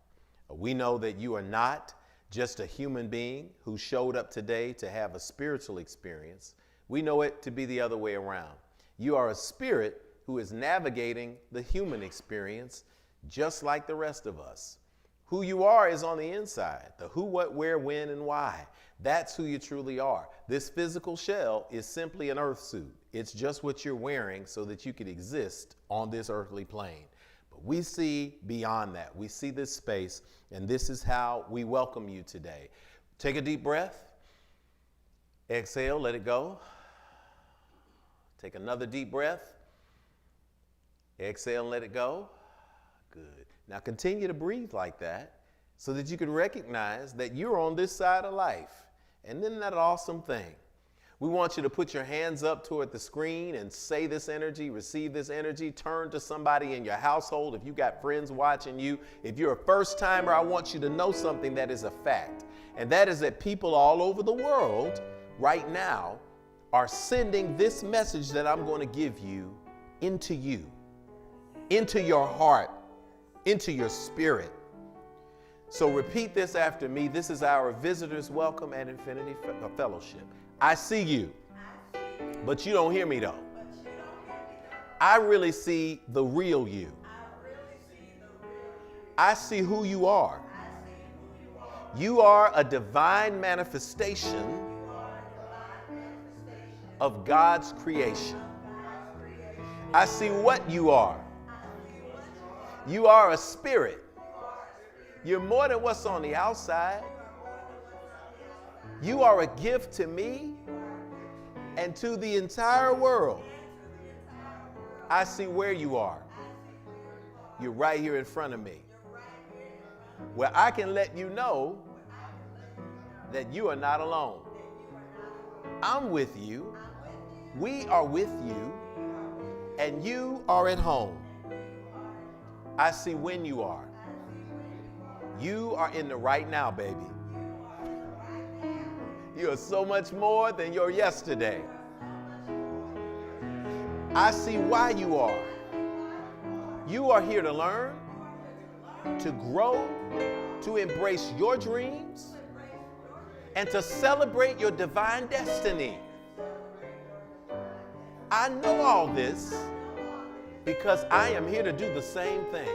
S1: We know that you are not just a human being who showed up today to have a spiritual experience. We know it to be the other way around. You are a spirit who is navigating the human experience just like the rest of us. Who you are is on the inside. The who, what, where, when, and why. That's who you truly are. This physical shell is simply an earth suit. It's just what you're wearing so that you can exist on this earthly plane. But we see beyond that. We see this space, and this is how we welcome you today. Take a deep breath. Exhale, let it go. Take another deep breath. Exhale and let it go. Good. Now continue to breathe like that so that you can recognize that you're on this side of life. And isn't that an awesome thing? We want you to put your hands up toward the screen and say this energy, receive this energy, turn to somebody in your household. If you got friends watching you, if you're a first timer, I want you to know something that is a fact. And that is that people all over the world right now are sending this message that I'm going to give you, into your heart, into your spirit. So repeat this after me. This is our visitors' welcome at Infinity Fellowship. I see you, but you don't hear me though. I really see the real you. I see who you are. You are a divine manifestation of God's creation. I see what you are. You are a spirit. You're more than what's on the outside. You are a gift to me and to the entire world. I see where you are. You're right here in front of me, where I can let you know that you are not alone. I'm with you. We are with you. And you are at home. I see when you are. You are in the right now, baby. You are so much more than your yesterday. I see why you are. You are here to learn, to grow, to embrace your dreams, and to celebrate your divine destiny. I know all this because I am here to do the same thing.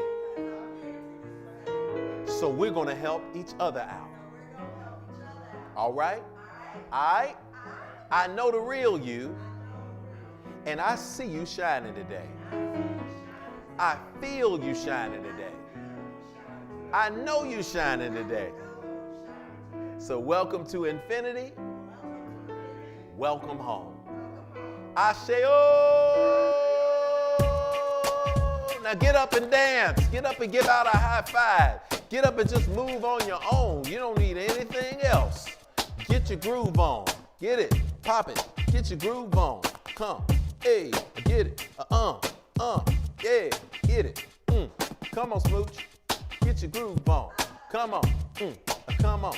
S1: So we're going to help each other out. All right? I know the real you, and I see you shining today. I feel you shining today. I know you shining today. So welcome to Infinity. Welcome home. Asheo. Now get up and dance. Get up and give out a high five. Get up and just move on your own. You don't need anything else. Get your groove on. Get it. Pop it. Get your groove on. Come. Hey, get it. Yeah, get it. Come on, smooch. Get your groove on. Come on. Come on.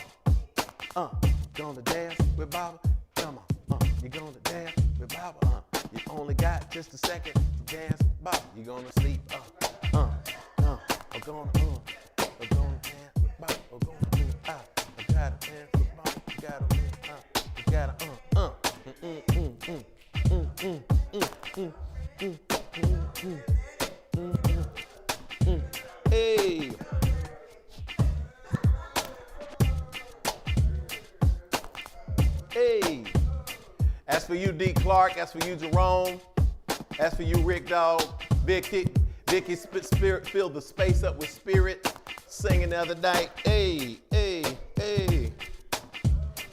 S1: Gonna dance with Baba. Come on. You gonna dance with Baba. You only got just a second to dance with Baba. You gonna sleep. gonna dance with Bob. We're gonna do I gotta dance with Bob. You gotta you gotta Hey. Hey. As for you, D. Clark. As for you, Jerome. As for you, Rick Dog. Vicky Spirit filled the space up with spirit. Singing the other night. Hey, hey, hey.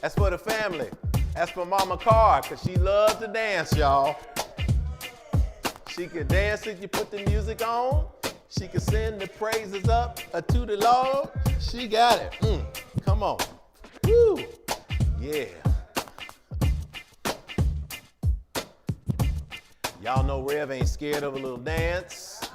S1: As for the family. As for Mama Carr, because she loves to dance, y'all. She can dance if you put the music on. She can send the praises up to the Lord. She got it. Come on. Woo. Yeah. Y'all know Rev ain't scared of a little dance.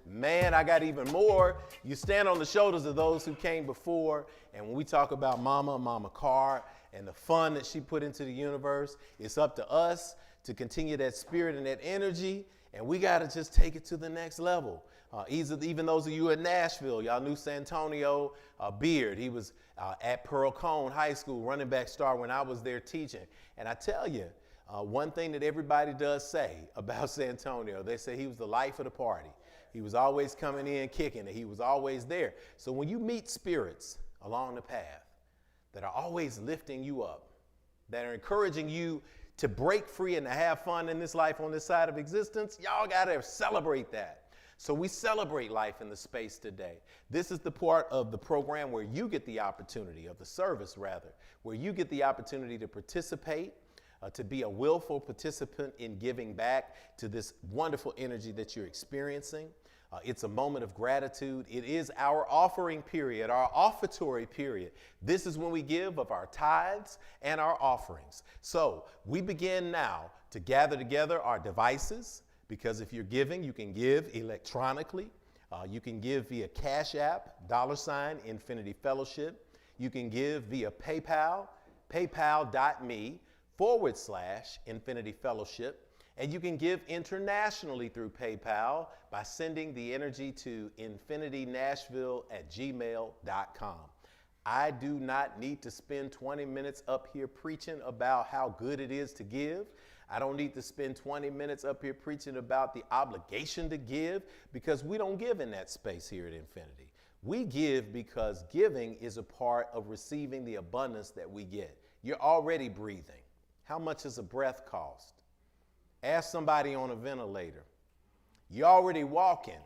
S1: Man, I got even more. You stand on the shoulders of those who came before, and when we talk about Mama Carr, and the fun that she put into the universe, it's up to us to continue that spirit and that energy, and we got to just take it to the next level. Even those of you in Nashville, y'all knew Santonio Beard. He was at Pearl Cone High School, running back star when I was there teaching. And I tell you, one thing that everybody does say about Santonio, they say he was the life of the party. He was always coming in, kicking it. He was always there. So when you meet spirits along the path that are always lifting you up, that are encouraging you to break free and to have fun in this life on this side of existence, y'all got to celebrate that. So we celebrate life in the space today. This is the part of the program where you get the opportunity, of the service rather, where you get the opportunity to participate, to be a willful participant in giving back to this wonderful energy that you're experiencing. It's a moment of gratitude. It is our offering period, our offertory period. This is when we give of our tithes and our offerings. So we begin now to gather together our devices, because if you're giving, you can give electronically. You can give via Cash App, $ Infinity Fellowship. You can give via PayPal, paypal.me/Infinity Fellowship. And you can give internationally through PayPal by sending the energy to infinitynashville@gmail.com. I do not need to spend 20 minutes up here preaching about how good it is to give. I don't need to spend 20 minutes up here preaching about the obligation to give, because we don't give in that space here at Infinity. We give because giving is a part of receiving the abundance that we get. You're already breathing. How much does a breath cost? Ask somebody on a ventilator. You're already walking.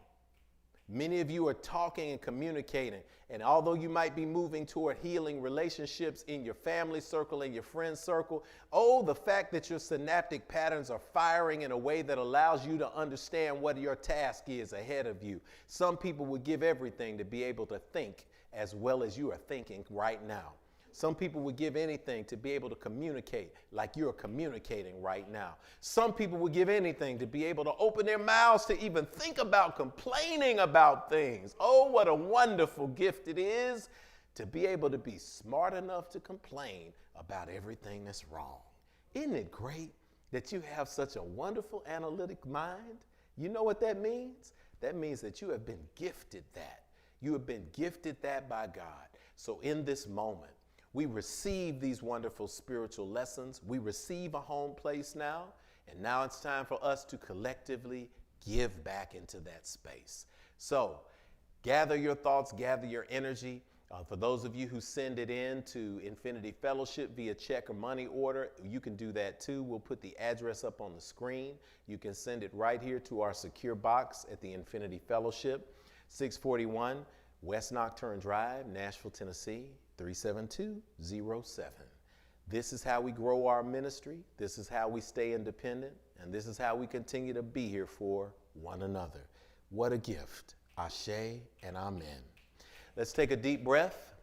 S1: Many of you are talking and communicating. And although you might be moving toward healing relationships in your family circle and your friend circle, the fact that your synaptic patterns are firing in a way that allows you to understand what your task is ahead of you. Some people would give everything to be able to think as well as you are thinking right now. Some people would give anything to be able to communicate like you're communicating right now. Some people would give anything to be able to open their mouths to even think about complaining about things. Oh, what a wonderful gift it is to be able to be smart enough to complain about everything that's wrong. Isn't it great that you have such a wonderful analytic mind? You know what that means? That means that you have been gifted that. You have been gifted that by God. So in this moment, we receive these wonderful spiritual lessons. We receive a home place now, and now it's time for us to collectively give back into that space. So gather your thoughts, gather your energy. For those of you who send it in to Infinity Fellowship via check or money order, you can do that too. We'll put the address up on the screen. You can send it right here to our secure box at the Infinity Fellowship, 641 West Nocturne Drive, Nashville, Tennessee, 37207. This is how we grow our ministry. This is how we stay independent. And this is how we continue to be here for one another. What a gift. Ashe and amen. Let's take a deep breath,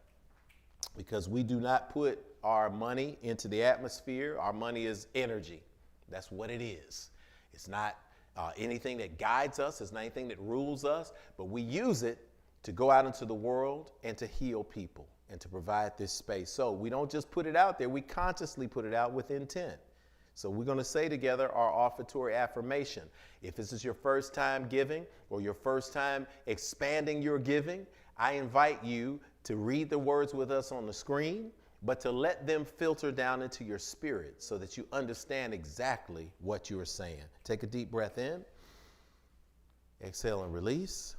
S1: because we do not put our money into the atmosphere. Our money is energy. That's what it is. It's not anything that guides us. It's not anything that rules us. But we use it to go out into the world and to heal people and to provide this space. So we don't just put it out there, we consciously put it out with intent So we're going to say together our offertory affirmation. If this is your first time giving or your first time expanding your giving, I invite you to read the words with us on the screen, but to let them filter down into your spirit so that you understand exactly what you are saying. Take a deep breath in, exhale and release.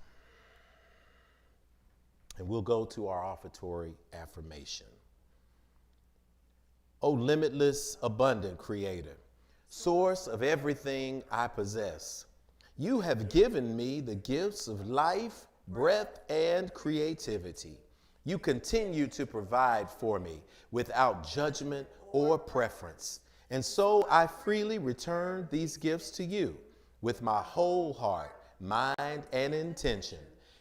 S1: And we'll go to our offertory affirmation. O limitless, abundant Creator, source of everything I possess, you have given me the gifts of life, breath, and creativity. You continue to provide for me without judgment or preference. And so I freely return these gifts to you with my whole heart, mind, and intention,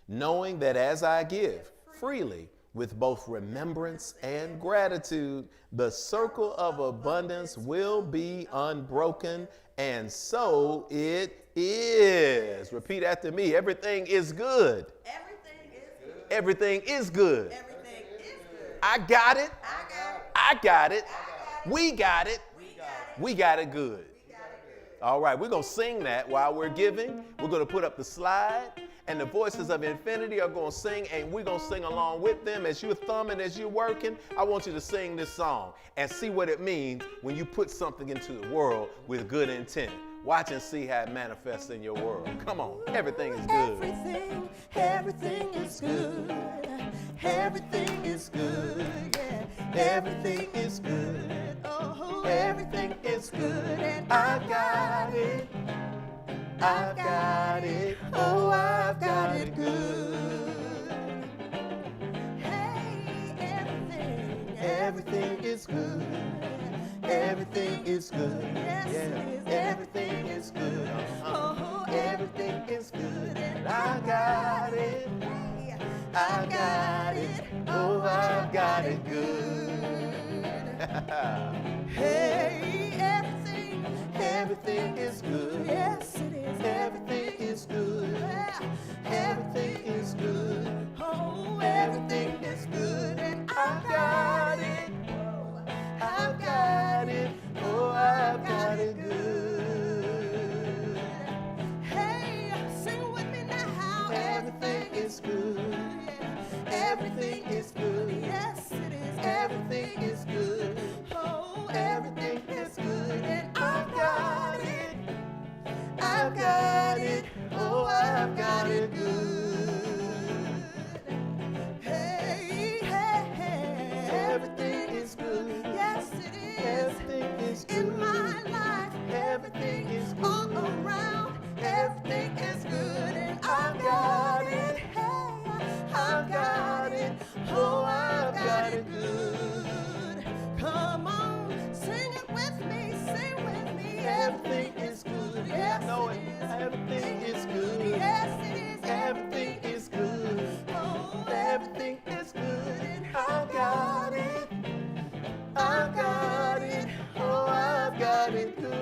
S1: knowing that as I give freely, with both remembrance and gratitude, the circle of abundance will be unbroken, and so it is. Repeat after me. Everything is good.
S2: Everything is good.
S1: Everything is good.
S2: Everything is good.
S1: I got it.
S2: I got it.
S1: I got it.
S2: I got it.
S1: We got it.
S2: We got it.
S1: We got it good.
S2: We got it good.
S1: All right, we're going to sing that while we're giving. We're going to put up the slide, and the voices of infinity are going to sing, and we're going to sing along with them. As you're thumbing, as you're working, I want you to sing this song and see what it means when you put something into the world with good intent. Watch and see how it manifests in your world. Come on, everything is good.
S2: Everything is good. Everything is good. Yeah. Everything is good. Oh, everything is good. And I got it. I've got it. Oh, I've got it good. Hey, everything is good. Everything is good. Yes, yeah. Everything is good. Oh, everything is good. And I got it. I got it. Oh, I've got it good. Hey, everything is good. Yes, it is. Everything is good. Everything is good. Oh, everything is good. And I got it. I've got it. Oh, I've got it good. Hey, sing with me now. Everything is good. Everything is good. Yes, it is. Everything is good. Oh, everything is good. And I've got it. I've got it. Oh, I've got it good. Hey, hey, hey. Everything is good. Yes, it is. Everything is good. In my life, everything is good. All around, everything is good. And I've got it. Hey, I've got it. Oh, I've got it good. Come on, sing it with me. Sing with me. Everything is good. Yes, it is. Everything is good. Yes, it is. Everything is good. Oh, everything is good. And I've got it. I've got it. Oh, I've got it good.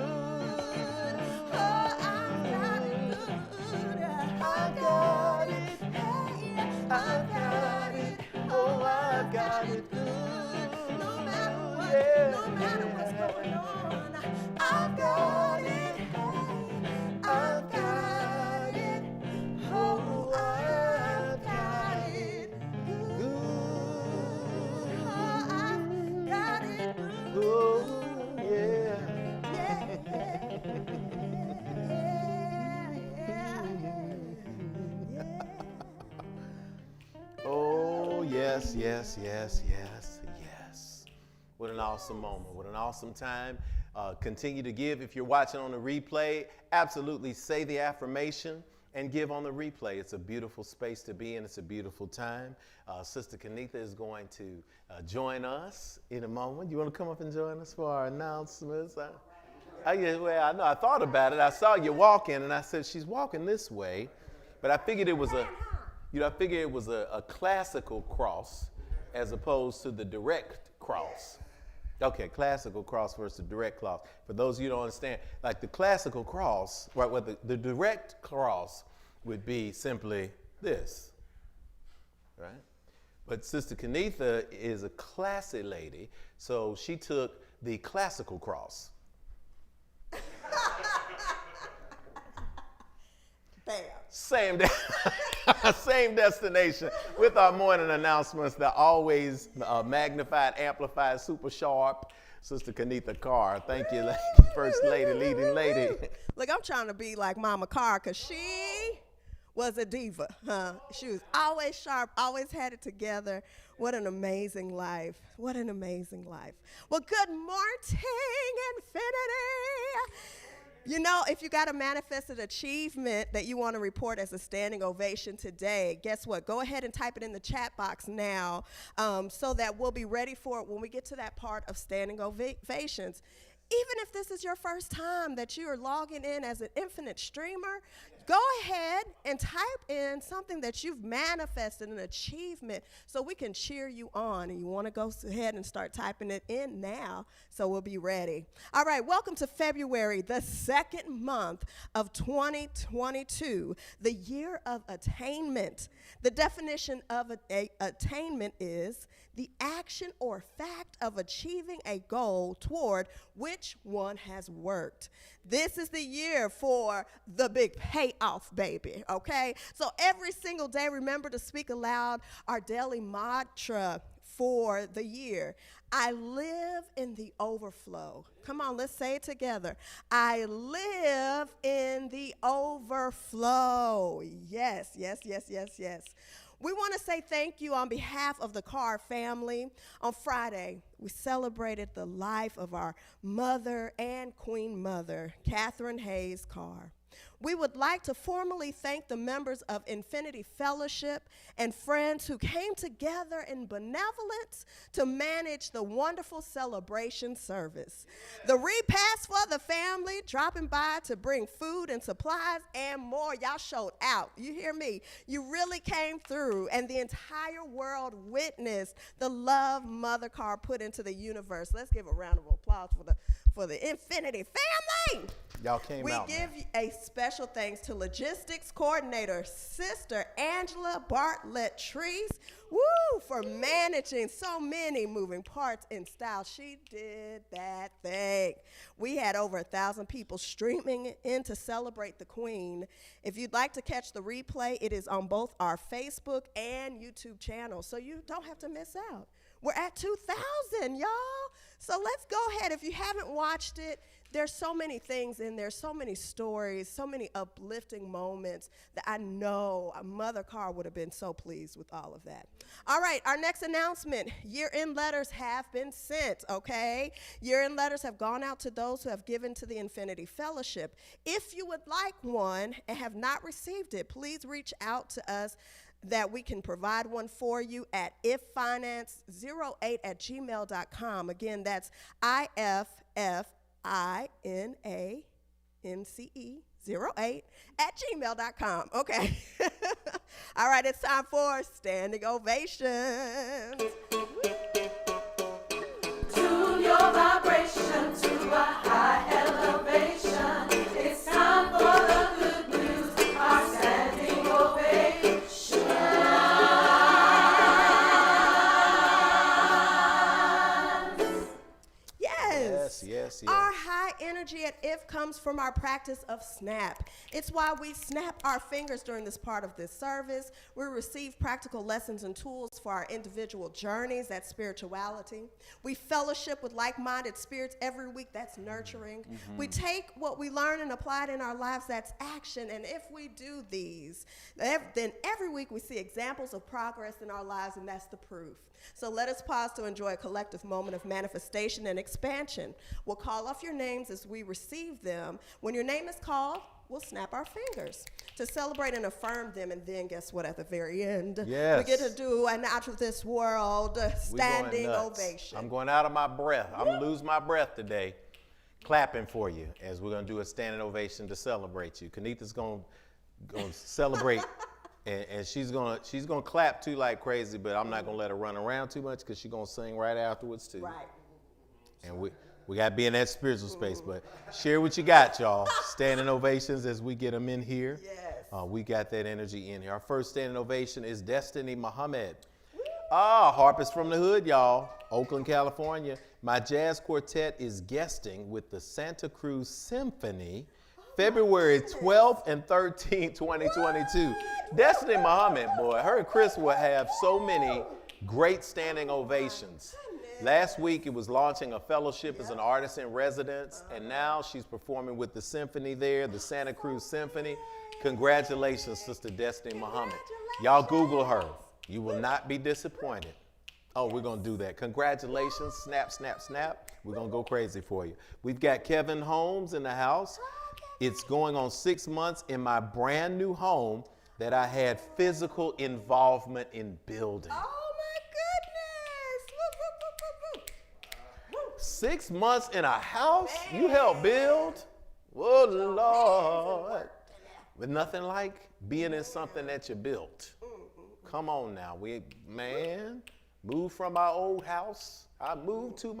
S2: Oh, I've got it good. I've got it. Hey, I've got it. Oh, I've got it good. No matter what, no matter what's going on, I've got it. Hey, I've got it. Oh, I've got it good. Oh, I've got it good.
S1: Oh, yeah. Oh, yes, yes, yes, yes, yes. What an awesome moment. What an awesome time. Continue to give. If you're watching on the replay, absolutely say the affirmation and give on the replay. It's a beautiful space to be in. It's a beautiful time. Sister Kenitha is going to join us in a moment. You want to come up and join us for our announcements? Well, I know. I thought about it. I saw you walking, and I said, she's walking this way. But I figured it was a classical cross as opposed to the direct cross. Okay, classical cross versus direct cross. For those of you who don't understand, like the classical cross, right, well, the direct cross would be simply this, right? But Sister Kenitha is a classy lady, so she took the classical cross. Same same destination with our morning announcements. The always magnified, amplified, super sharp Sister Kanitha Carr. Thank you, First Lady, leading lady.
S2: Look, I'm trying to be like Mama Carr because she was a diva. She was always sharp, always had it together. What an amazing life. What an amazing life. Well, good morning, Infinity. You know, if you got a manifested achievement that you want to report as a standing ovation today, guess what? Go ahead and type it in the chat box now so that we'll be ready for it when we get to that part of standing ovations. Even if this is your first time that you are logging in as an infinite streamer, go ahead and type in something that you've manifested, an achievement, so we can cheer you on. And you want to go ahead and start typing it in now, so we'll be ready. All right, welcome to February, the second month of 2022, the year of attainment. The definition of attainment is the action or fact of achieving a goal toward which one has worked. This is the year for the big payoff, baby, okay? So every single day, remember to speak aloud our daily mantra for the year. I live in the overflow. Come on, let's say it together. I live in the overflow. Yes, yes, yes, yes, yes. We want to say thank you on behalf of the Carr family. On Friday, we celebrated the life of our mother and Queen Mother, Catherine Hayes Carr. We would like to formally thank the members of Infinity Fellowship and friends who came together in benevolence to manage the wonderful celebration service. The repast for the family, dropping by to bring food and supplies and more. Y'all showed out. You hear me? You really came through, and the entire world witnessed the love Mother Carr put into the universe. Let's give a round of applause for the Infinity family.
S1: Y'all came out.
S2: We give a special thanks to logistics coordinator, Sister Angela Bartlett Trees, for managing so many moving parts in style. She did that thing. We had over 1,000 people streaming in to celebrate the Queen. If you'd like to catch the replay, it is on both our Facebook and YouTube channels, so you don't have to miss out. We're at 2,000, y'all. So let's go ahead. If you haven't watched it, there's so many things in there, so many stories, so many uplifting moments that I know Mother Carr would have been so pleased with all of that. All right, our next announcement, year-end letters have been sent, okay? Year-end letters have gone out to those who have given to the Infinity Fellowship. If you would like one and have not received it, please reach out to us that we can provide one for you at iffinance08@gmail.com. Again, that's IFFINANCE08@gmail.com. Okay. All right, it's time for Standing Ovations.
S5: Tune your vibration to a high elevation. It's time for the good news, our standing ovation.
S1: Yes.
S2: Our high energy at IF comes from our practice of snap. It's why we snap our fingers during this part of this service. We receive practical lessons and tools for our individual journeys, that's spirituality. We fellowship with like-minded spirits every week, that's nurturing. Mm-hmm. We take what we learn and apply it in our lives, that's action. And if we do these, then every week we see examples of progress in our lives, and that's the proof. So let us pause to enjoy a collective moment of manifestation and expansion. We'll call off your names as we receive them. When your name is called, we'll snap our fingers to celebrate and affirm them. And then guess what? At the very end, we get to do an out of this world standing ovation.
S1: I'm going out of my breath. I'm going to lose my breath today clapping for you as we're going to do a standing ovation to celebrate you. Kanitha's going to celebrate. And she's gonna clap too like crazy, but I'm not gonna let her run around too much because she's gonna sing right afterwards too.
S2: Right.
S1: And we gotta be in that spiritual space. But share what you got, y'all. Standing ovations as we get them in here.
S2: Yes.
S1: We got that energy in here. Our first standing ovation is Destiny Muhammad. Harpist from the hood, y'all. Oakland, California. My jazz quartet is guesting with the Santa Cruz Symphony February 12th and 13th, 2022. Destiny Muhammad, boy, her and Chris will have so many great standing ovations. Last week, it was launching a fellowship as an artist in residence, and now she's performing with the symphony there, the Santa Cruz Symphony. Congratulations, Sister Destiny Muhammad. Y'all Google her. You will not be disappointed. Oh, we're going to do that. Congratulations. Snap, snap, snap. We're going to go crazy for you. We've got Kevin Holmes in the house. It's going on 6 months in my brand new home that I had physical involvement in building.
S2: Oh my goodness! Woo, woo, woo, woo, woo.
S1: 6 months in a house you helped build? Oh, Lord. But nothing like being in something that you built. Come on now. Moved from my old house. I moved to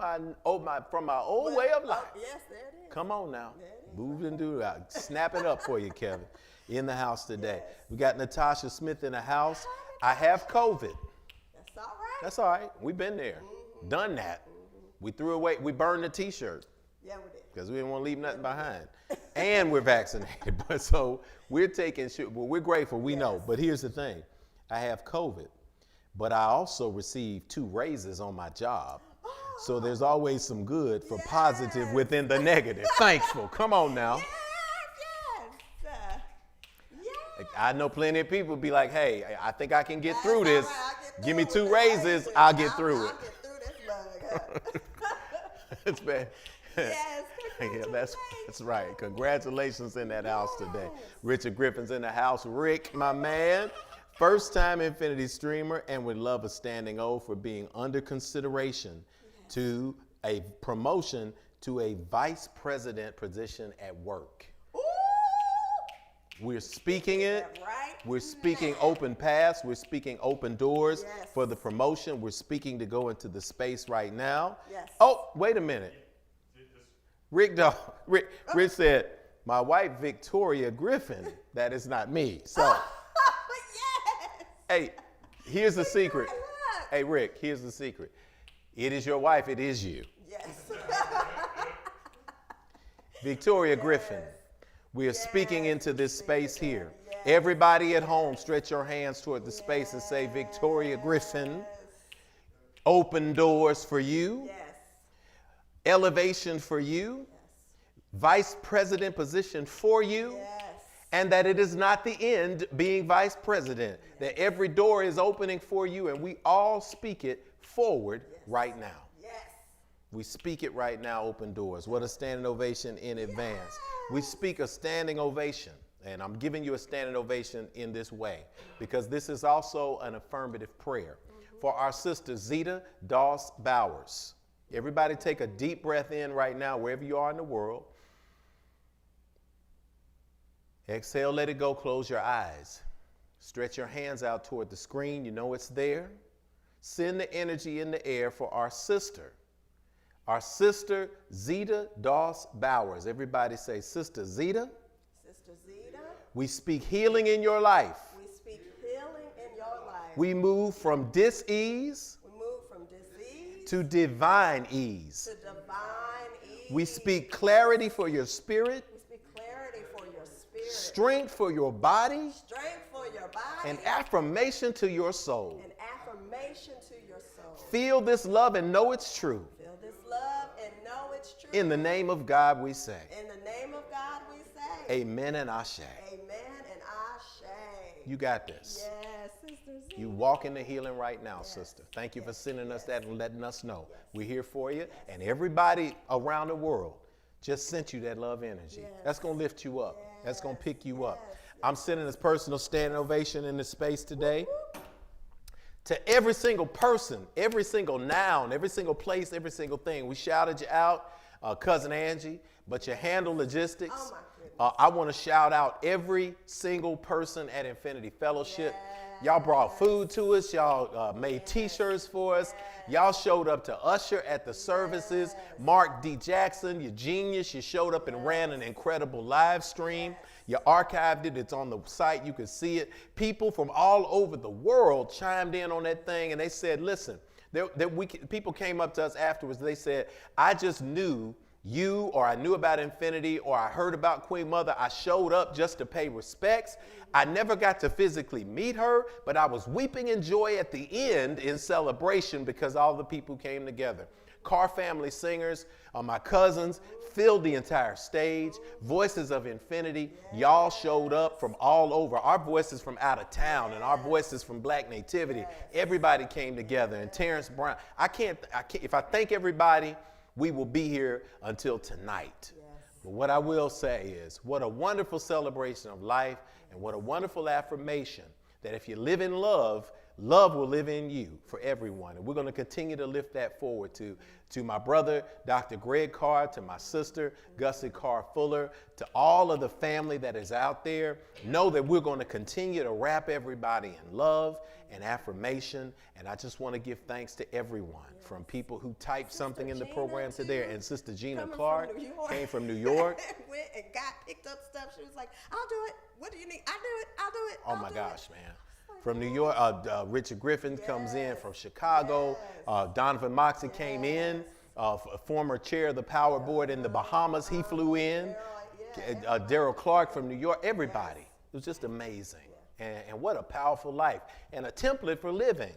S1: from my old way of life.
S2: Yes, there it is.
S1: Come on now. Moved into it. Snap it up for you, Kevin. In the house today.
S2: Yes.
S1: We got Natasha Smith in the house. I have COVID.
S2: That's all right.
S1: That's all right. We've been there. Done that. We threw away, we burned the t-shirt
S2: Yeah, we did.
S1: because we didn't want to leave nothing behind. And we're vaccinated. But so we're we're grateful, we know. But here's the thing. I have COVID, but I also received 2 raises on my job. So there's always some good for positive within the negative. Thankful. Come on now.
S2: Yes. Yes.
S1: I know plenty of people be like, hey, I think I can get
S2: That's
S1: through
S2: all
S1: this.
S2: right, I'll get
S1: Give me
S2: through
S1: 2
S2: it.
S1: raises, I'll get through
S2: I'll
S1: it.
S2: get through this bug.
S1: It's bad.
S2: Yes.
S1: Yeah, that's right. Congratulations in that house today. Richard Griffin's in the house. Rick, my man, first time Infinity streamer, and would love a standing O for being under consideration to a promotion to a vice president position at work.
S2: Ooh.
S1: We're speaking it.
S2: That right?
S1: We're speaking open paths. We're speaking open doors
S2: Yes.
S1: for the promotion. We're speaking to go into the space right now.
S2: Yes.
S1: Oh, wait a minute. Rick said, my wife, Victoria Griffin, that is not me. So,
S2: Yes.
S1: hey, here's the secret.
S2: Look.
S1: Hey, Rick, here's the secret. It is your wife, it is you.
S2: Yes.
S1: Victoria Griffin, we are speaking into this space here. Everybody at home, stretch your hands toward the space and say, Victoria Griffin, open doors for you,
S2: Yes.
S1: elevation for you, vice president position for you,
S2: Yes.
S1: and that it is not the end being vice president, that every door is opening for you, and we all speak it forward right now.
S2: Yes.
S1: We speak it right now, open doors. What a standing ovation in advance. We speak a standing ovation, and I'm giving you a standing ovation in this way, because this is also an affirmative prayer for our sister Zeta Doss Bowers. Everybody take a deep breath in right now, wherever you are in the world. Exhale, let it go, close your eyes. Stretch your hands out toward the screen, you know it's there. Send the energy in the air for our sister Zeta Doss Bowers. Everybody say, Sister Zeta,
S2: Sister Zeta,
S1: we speak healing in your life.
S2: we speak healing in your life.
S1: We move from dis-ease
S2: We move from disease
S1: to divine ease.
S2: to divine ease.
S1: We speak clarity for your spirit,
S2: We speak clarity for your spirit,
S1: strength for your body,
S2: strength for your body,
S1: and affirmation to your soul.
S2: and affirmation to your soul.
S1: Feel this love and know it's true.
S2: Feel this love and know it's true.
S1: In the name of God we say,
S2: In the name of God we say.
S1: amen and ashe.
S2: Amen and ashe.
S1: You got this.
S2: Yes, Sister Zeta.
S1: You walk into healing right now, sister. Thank you for sending us that and letting us know. We're here for you. And everybody around the world just sent you that love energy.
S2: Yes.
S1: That's going to lift you up. That's going to pick you up.
S2: Yes.
S1: I'm sending this personal standing ovation in this space today to every single person, every single noun, every single place, every single thing. We shouted you out, Cousin Angie, but you handle logistics.
S2: Oh, my goodness.
S1: I want to shout out every single person at Infinity Fellowship. Y'all brought food to us. Y'all made t-shirts for us. Y'all showed up to usher at the services. Mark D. Jackson, you're genius. You showed up and ran an incredible live stream. You archived it. It's on the site. You can see it. People from all over the world chimed in on that thing, and they said, listen, people came up to us afterwards. They said, I just knew you, or I knew about Infinity, or I heard about Queen Mother. I showed up just to pay respects. I never got to physically meet her, but I was weeping in joy at the end in celebration because all the people came together. Carr family singers, my cousins, filled the entire stage. Voices of Infinity, y'all showed up from all over. Our voices from out of town and our voices from Black Nativity. Everybody came together. And Terrence Brown, I can't, if I thank everybody, we will be here until tonight. But what I will say is, what a wonderful celebration of life, and what a wonderful affirmation that if you live in love, love will live in you for everyone. And we're going to continue to lift that forward to my brother, Dr. Greg Carr, to my sister, Gussie Carr Fuller, to all of the family that is out there. Know that we're going to continue to wrap everybody in love and affirmation. And I just want to give thanks to everyone, from people who typed something in the program today. And Sister Gina Clark came from New York.
S2: Went and picked up stuff. She was like, I'll do it. What do you need? I'll do it. I'll do it.
S1: Oh my gosh, man. From New York, Richard Griffin comes in from Chicago. Donovan Moxie came in, former chair of the Power Board in the Bahamas. He flew in. Daryl Clark from New York. Everybody. It was just amazing. And what a powerful life. And a template for living.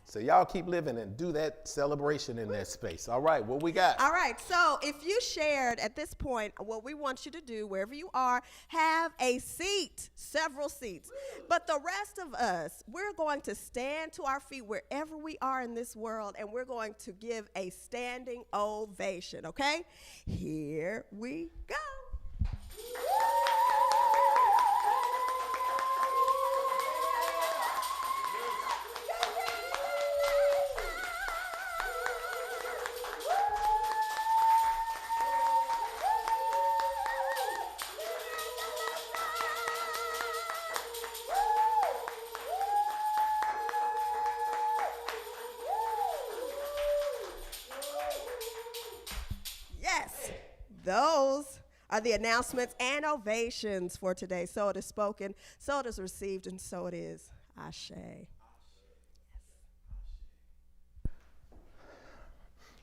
S1: So y'all keep living and do that celebration in that space. All right, what we got?
S2: All right, so if you shared at this point, what we want you to do, wherever you are, have a seat, several seats. But the rest of us, we're going to stand to our feet wherever we are in this world, and we're going to give a standing ovation, okay? Here we go. Those are the announcements and ovations for today. So it is spoken, so it is received, and so it is. Ashe.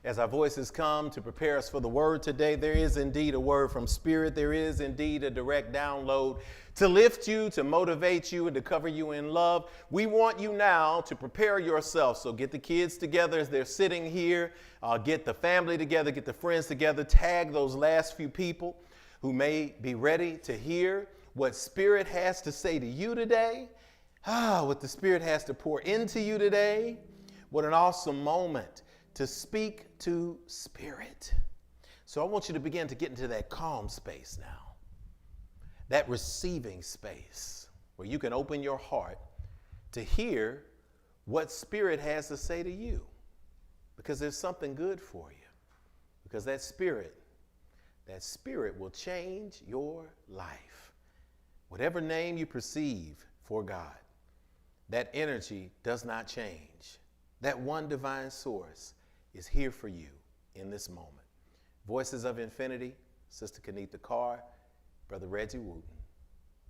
S1: As our voices come to prepare us for the word today, there is indeed a word from Spirit. There is indeed a direct download to lift you, to motivate you, and to cover you in love. We want you now to prepare yourself. So get the kids together as they're sitting here. Get the family together, get the friends together. Tag those last few people who may be ready to hear what Spirit has to say to you today. What the Spirit has to pour into you today. What an awesome moment to speak to Spirit. So I want you to begin to get into that calm space now, that receiving space where you can open your heart to hear what Spirit has to say to you, because there's something good for you, because that Spirit will change your life. Whatever name you perceive for God, that energy does not change. That one divine source is here for you in this moment. Voices of Infinity, Sister Kenita Carr, Brother Reggie Wooten,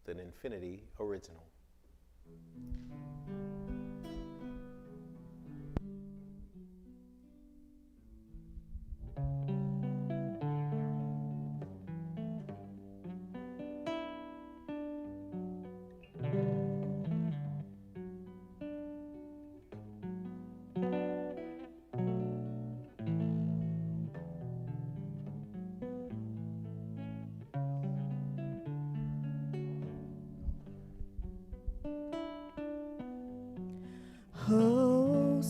S1: an Infinity original.
S2: Oh,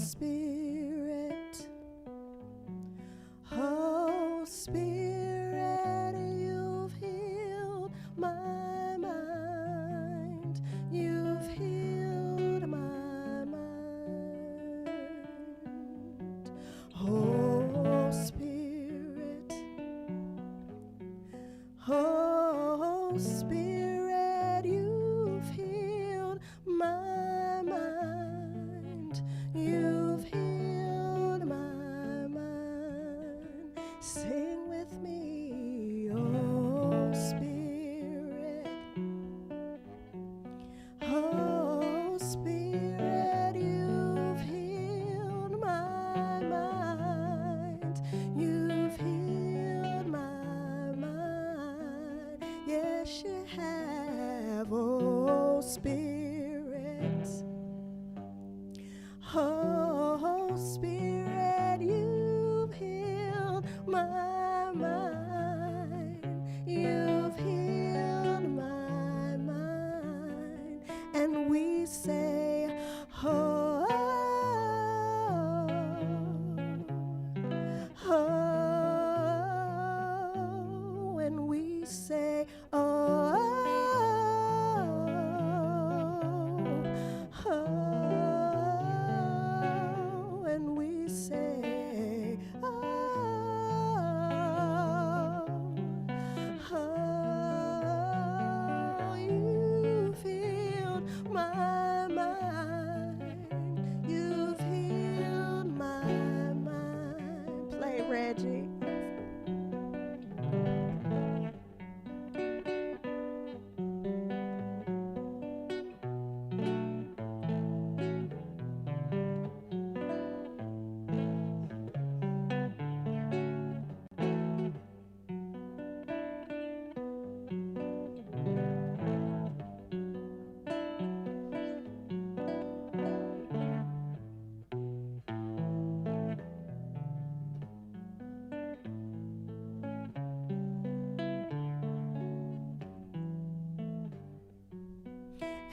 S2: Spirit, you've healed my mind. You've healed my mind. Oh, Spirit, you've healed my mind. You've healed my mind. Sing with Reggie.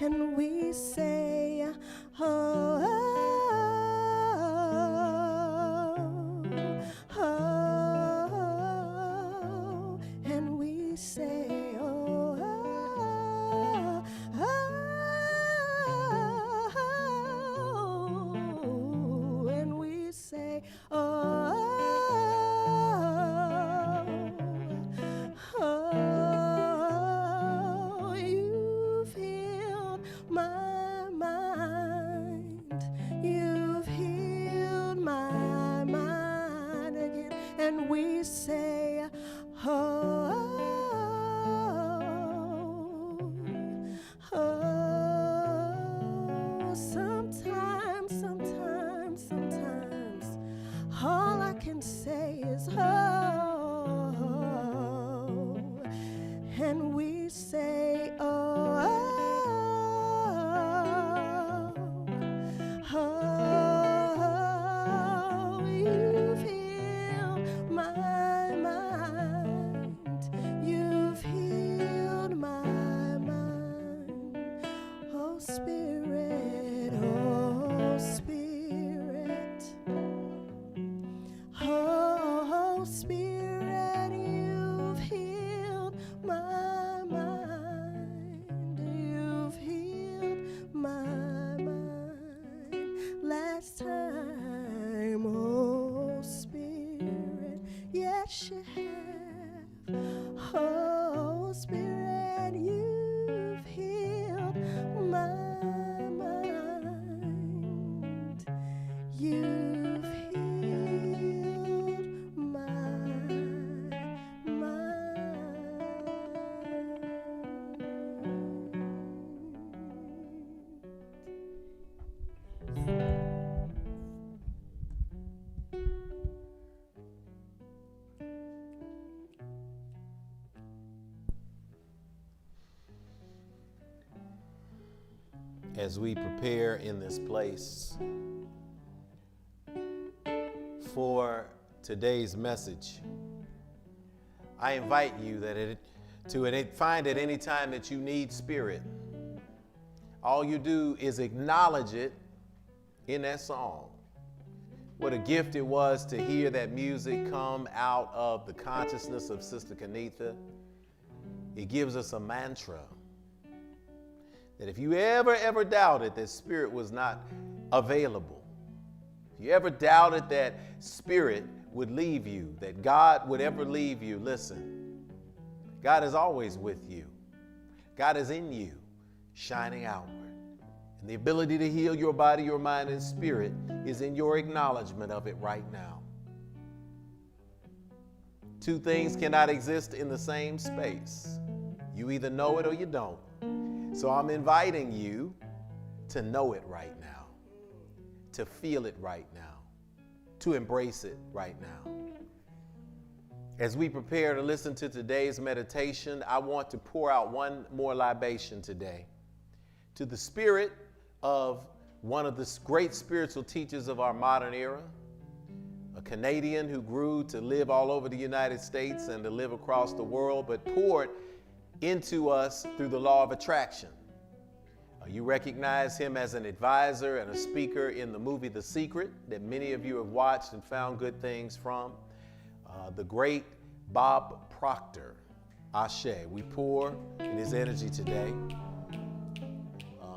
S2: And we say, oh, oh, oh, and we say, oh, oh, oh, and we say, oh, oh, you've healed my mind. You've healed my mind again. And we say, oh, oh, sometimes, all I can say is, oh, and we say, oh, oh, you've healed my mind. You've healed my mind. Oh, Spirit, oh, Spirit. Oh, Spirit, you've healed my mind. You've healed my mind. Last time, oh, Spirit, yes, you have. Oh, Spirit, you've healed my mind. You've healed my mind.
S1: As we prepare in this place for today's message, I invite you to find at any time that you need Spirit. All you do is acknowledge it in that song. What a gift it was to hear that music come out of the consciousness of Sister Kenitha. It gives us a mantra that if you ever doubted that Spirit was not available, if you ever doubted that Spirit would leave you, that God would ever leave you, listen, God is always with you. God is in you, shining outward. And the ability to heal your body, your mind, and spirit is in your acknowledgement of it right now. Two things cannot exist in the same space. You either know it or you don't. So I'm inviting you to know it right now, to feel it right now, to embrace it right now. As we prepare to listen to today's meditation, I want to pour out one more libation today to the spirit of one of the great spiritual teachers of our modern era, a Canadian who grew to live all over the United States and to live across the world, but poured into us through the law of attraction. You recognize him as an advisor and a speaker in the movie The Secret that many of you have watched and found good things from. The great Bob Proctor, Ashe. We pour in his energy today.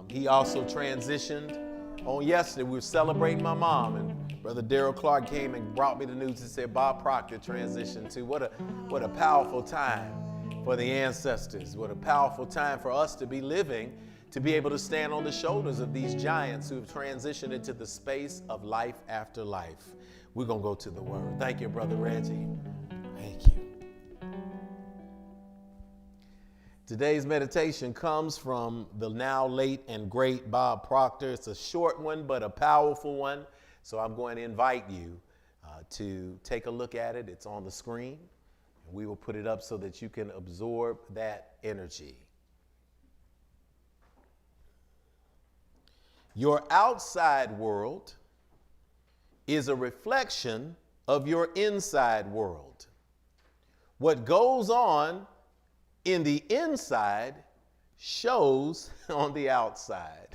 S1: He also transitioned on yesterday. We were celebrating my mom, and Brother Darrell Clark came and brought me the news and said Bob Proctor transitioned too. What a powerful time for the ancestors. What a powerful time for us to be living, to be able to stand on the shoulders of these giants who have transitioned into the space of life after life. We're going to go to the word. Thank you, Brother Reggie. Thank you. Today's meditation comes from the now late and great Bob Proctor. It's a short one, but a powerful one. So I'm going to invite you to take a look at it. It's on the screen. We will put it up so that you can absorb that energy. Your outside world is a reflection of your inside world. What goes on in the inside shows on the outside.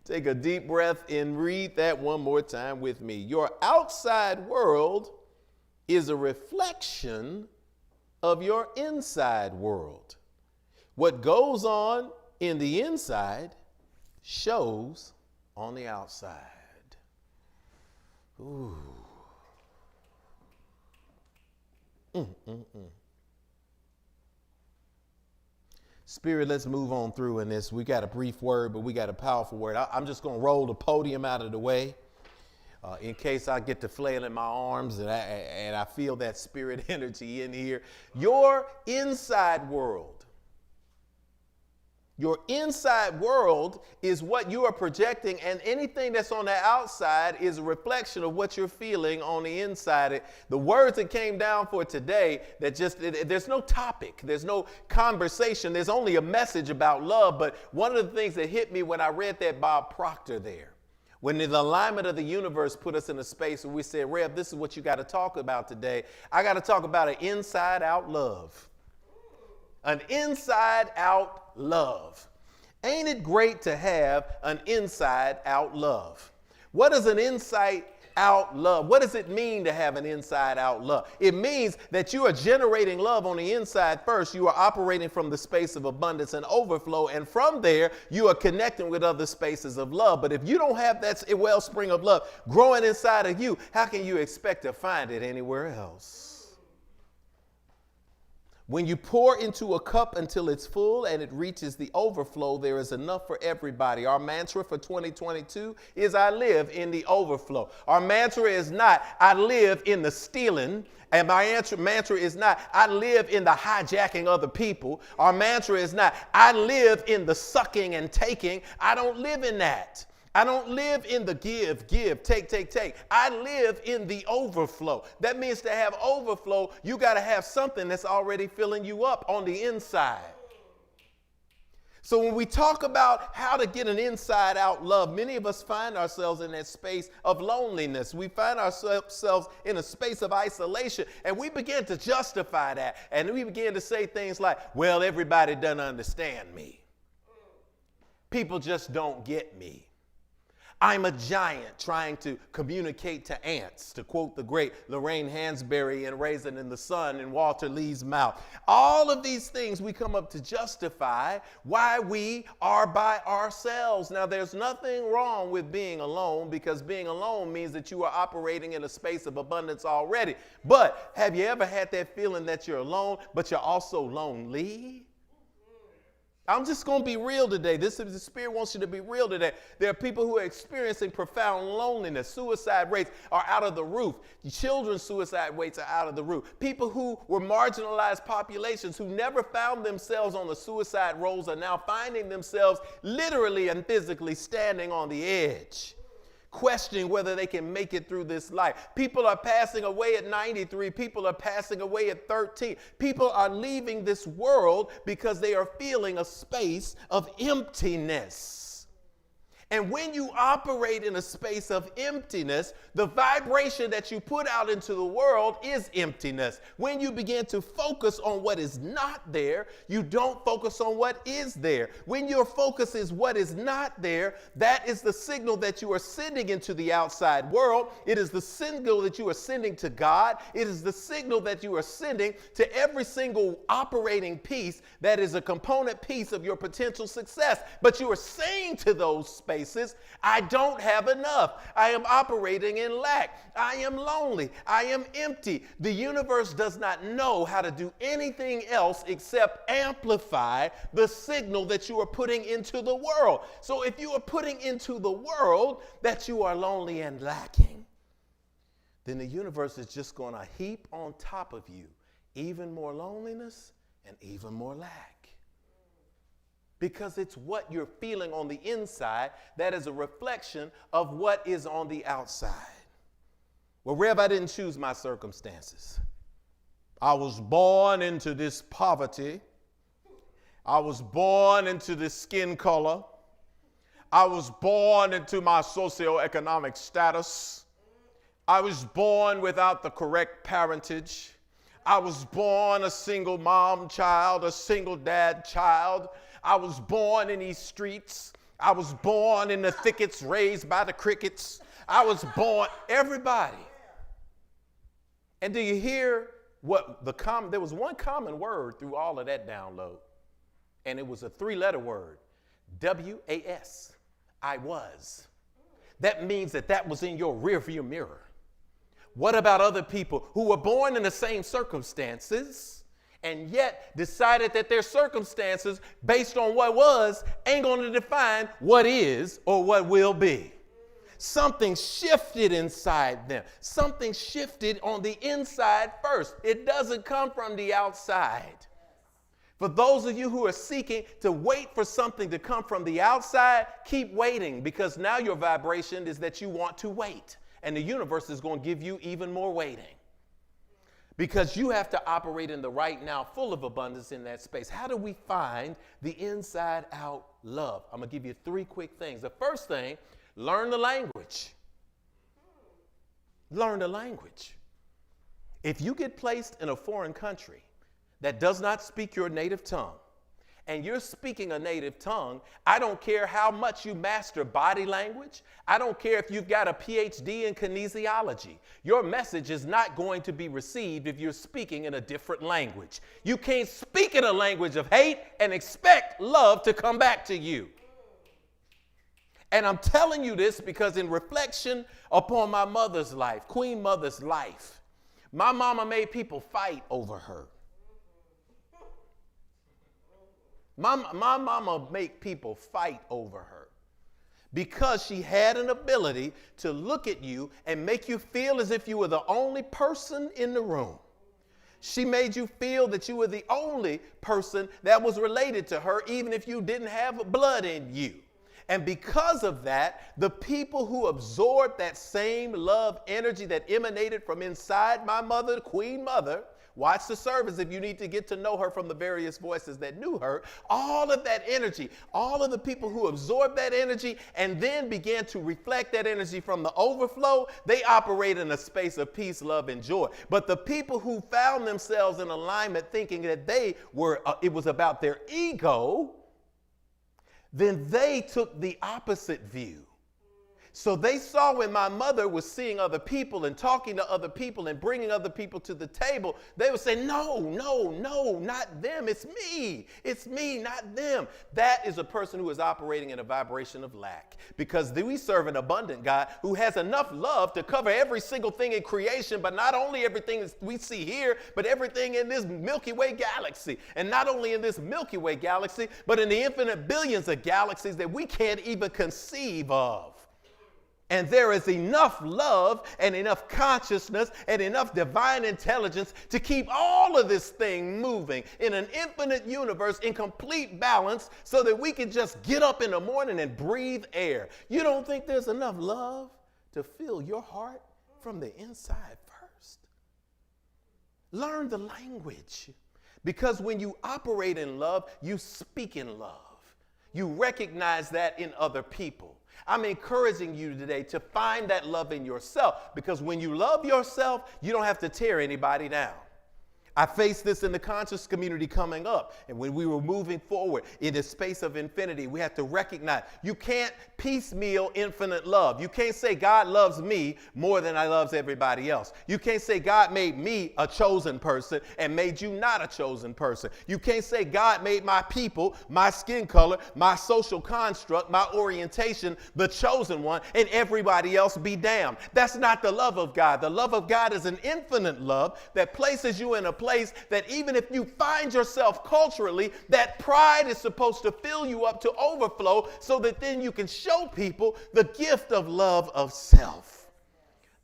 S1: Take a deep breath and read that one more time with me. Your outside world is a reflection of your inside world. What goes on in the inside shows on the outside. Ooh. Spirit, let's move on through in this. We got a brief word, but we got a powerful word. I'm just going to roll the podium out of the way in case I get to flailing my arms and I feel that spirit energy in here. Your inside world. Your inside world is what you are projecting, and anything that's on the outside is a reflection of what you're feeling on the inside. The words that came down for today, there's no topic, there's no conversation, there's only a message about love. But one of the things that hit me when I read that Bob Proctor there, when the alignment of the universe put us in a space where we said, Rev, this is what you got to talk about today. I got to talk about an inside out love. An inside out love. Ain't it great to have an inside out love? What is an inside out love? What does it mean to have an inside out love? It means that you are generating love on the inside first. You are operating from the space of abundance and overflow. And from there, you are connecting with other spaces of love. But if you don't have that wellspring of love growing inside of you, how can you expect to find it anywhere else? When you pour into a cup until it's full and it reaches the overflow, there is enough for everybody. Our mantra for 2022 is I live in the overflow. Our mantra is not I live in the stealing. And my mantra is not I live in the hijacking other people. Our mantra is not I live in the sucking and taking. I don't live in that. I don't live in the give, take. I live in the overflow. That means to have overflow, you got to have something that's already filling you up on the inside. So when we talk about how to get an inside out love, many of us find ourselves in that space of loneliness. We find ourselves in a space of isolation, and we begin to justify that. And we begin to say things like, well, everybody doesn't understand me. People just don't get me. I'm a giant trying to communicate to ants, to quote the great Lorraine Hansberry in Raisin in the Sun in Walter Lee's mouth. All of these things we come up to justify why we are by ourselves. Now, there's nothing wrong with being alone, because being alone means that you are operating in a space of abundance already. But have you ever had that feeling that you're alone, but you're also lonely? I'm just going to be real today. The Spirit wants you to be real today. There are people who are experiencing profound loneliness. Suicide rates are out of the roof. Children's suicide rates are out of the roof. People who were marginalized populations who never found themselves on the suicide rolls are now finding themselves literally and physically standing on the edge, questioning whether they can make it through this life. People are passing away at 93. People are passing away at 13. People are leaving this world because they are feeling a space of emptiness. And when you operate in a space of emptiness, the vibration that you put out into the world is emptiness. When you begin to focus on what is not there, you don't focus on what is there. When your focus is what is not there, that is the signal that you are sending into the outside world. It is the signal that you are sending to God. It is the signal that you are sending to every single operating piece that is a component piece of your potential success. But you are saying to those spaces, I don't have enough. I am operating in lack. I am lonely. I am empty. The universe does not know how to do anything else except amplify the signal that you are putting into the world. So if you are putting into the world that you are lonely and lacking, then the universe is just going to heap on top of you even more loneliness and even more lack. Because it's what you're feeling on the inside that is a reflection of what is on the outside. Well, Rev, I didn't choose my circumstances. I was born into this poverty. I was born into this skin color. I was born into my socioeconomic status. I was born without the correct parentage. I was born a single mom child, a single dad child. I was born in these streets. I was born in the thickets raised by the crickets. I was born, everybody. And do you hear what there was one common word through all of that download, and it was a 3-letter word, W-A-S, I was. That means that was in your rearview mirror. What about other people who were born in the same circumstances and yet decided that their circumstances, based on what was, ain't going to define what is or what will be? Something shifted inside them. Something shifted on the inside first. It doesn't come from the outside. For those of you who are seeking to wait for something to come from the outside, keep waiting, because now your vibration is that you want to wait. And the universe is going to give you even more waiting. Because you have to operate in the right now, full of abundance in that space. How do we find the inside out love? I'm going to give you 3 quick things. The first thing, learn the language. Learn the language. If you get placed in a foreign country that does not speak your native tongue, and you're speaking a native tongue, I don't care how much you master body language. I don't care if you've got a PhD in kinesiology. Your message is not going to be received if you're speaking in a different language. You can't speak in a language of hate and expect love to come back to you. And I'm telling you this because in reflection upon my mother's life, Queen Mother's life, my mama made people fight over her. My mama made people fight over her because she had an ability to look at you and make you feel as if you were the only person in the room. She made you feel that you were the only person that was related to her, even if you didn't have blood in you. And because of that, the people who absorbed that same love energy that emanated from inside my mother, Queen Mother, watch the service if you need to get to know her from the various voices that knew her. All of that energy, all of the people who absorbed that energy and then began to reflect that energy from the overflow, they operate in a space of peace, love, and joy. But the people who found themselves in alignment thinking that it was about their ego, then they took the opposite view. So they saw when my mother was seeing other people and talking to other people and bringing other people to the table, they would say, no, not them. It's me, not them. That is a person who is operating in a vibration of lack, because we serve an abundant God who has enough love to cover every single thing in creation, but not only everything we see here, but everything in this Milky Way galaxy. And not only in this Milky Way galaxy, but in the infinite billions of galaxies that we can't even conceive of. And there is enough love and enough consciousness and enough divine intelligence to keep all of this thing moving in an infinite universe in complete balance so that we can just get up in the morning and breathe air. You don't think there's enough love to fill your heart from the inside first? Learn the language, because when you operate in love, you speak in love. You recognize that in other people. I'm encouraging you today to find that love in yourself, because when you love yourself, you don't have to tear anybody down. I faced this in the conscious community coming up, and when we were moving forward in the space of infinity, we have to recognize you can't piecemeal infinite love. You can't say God loves me more than I loves everybody else. You can't say God made me a chosen person and made you not a chosen person. You can't say God made my people, my skin color, my social construct, my orientation, the chosen one, and everybody else be damned. That's not the love of God. The love of God is an infinite love that places you in a place that even if you find yourself culturally, that pride is supposed to fill you up to overflow so that then you can show people the gift of love of self.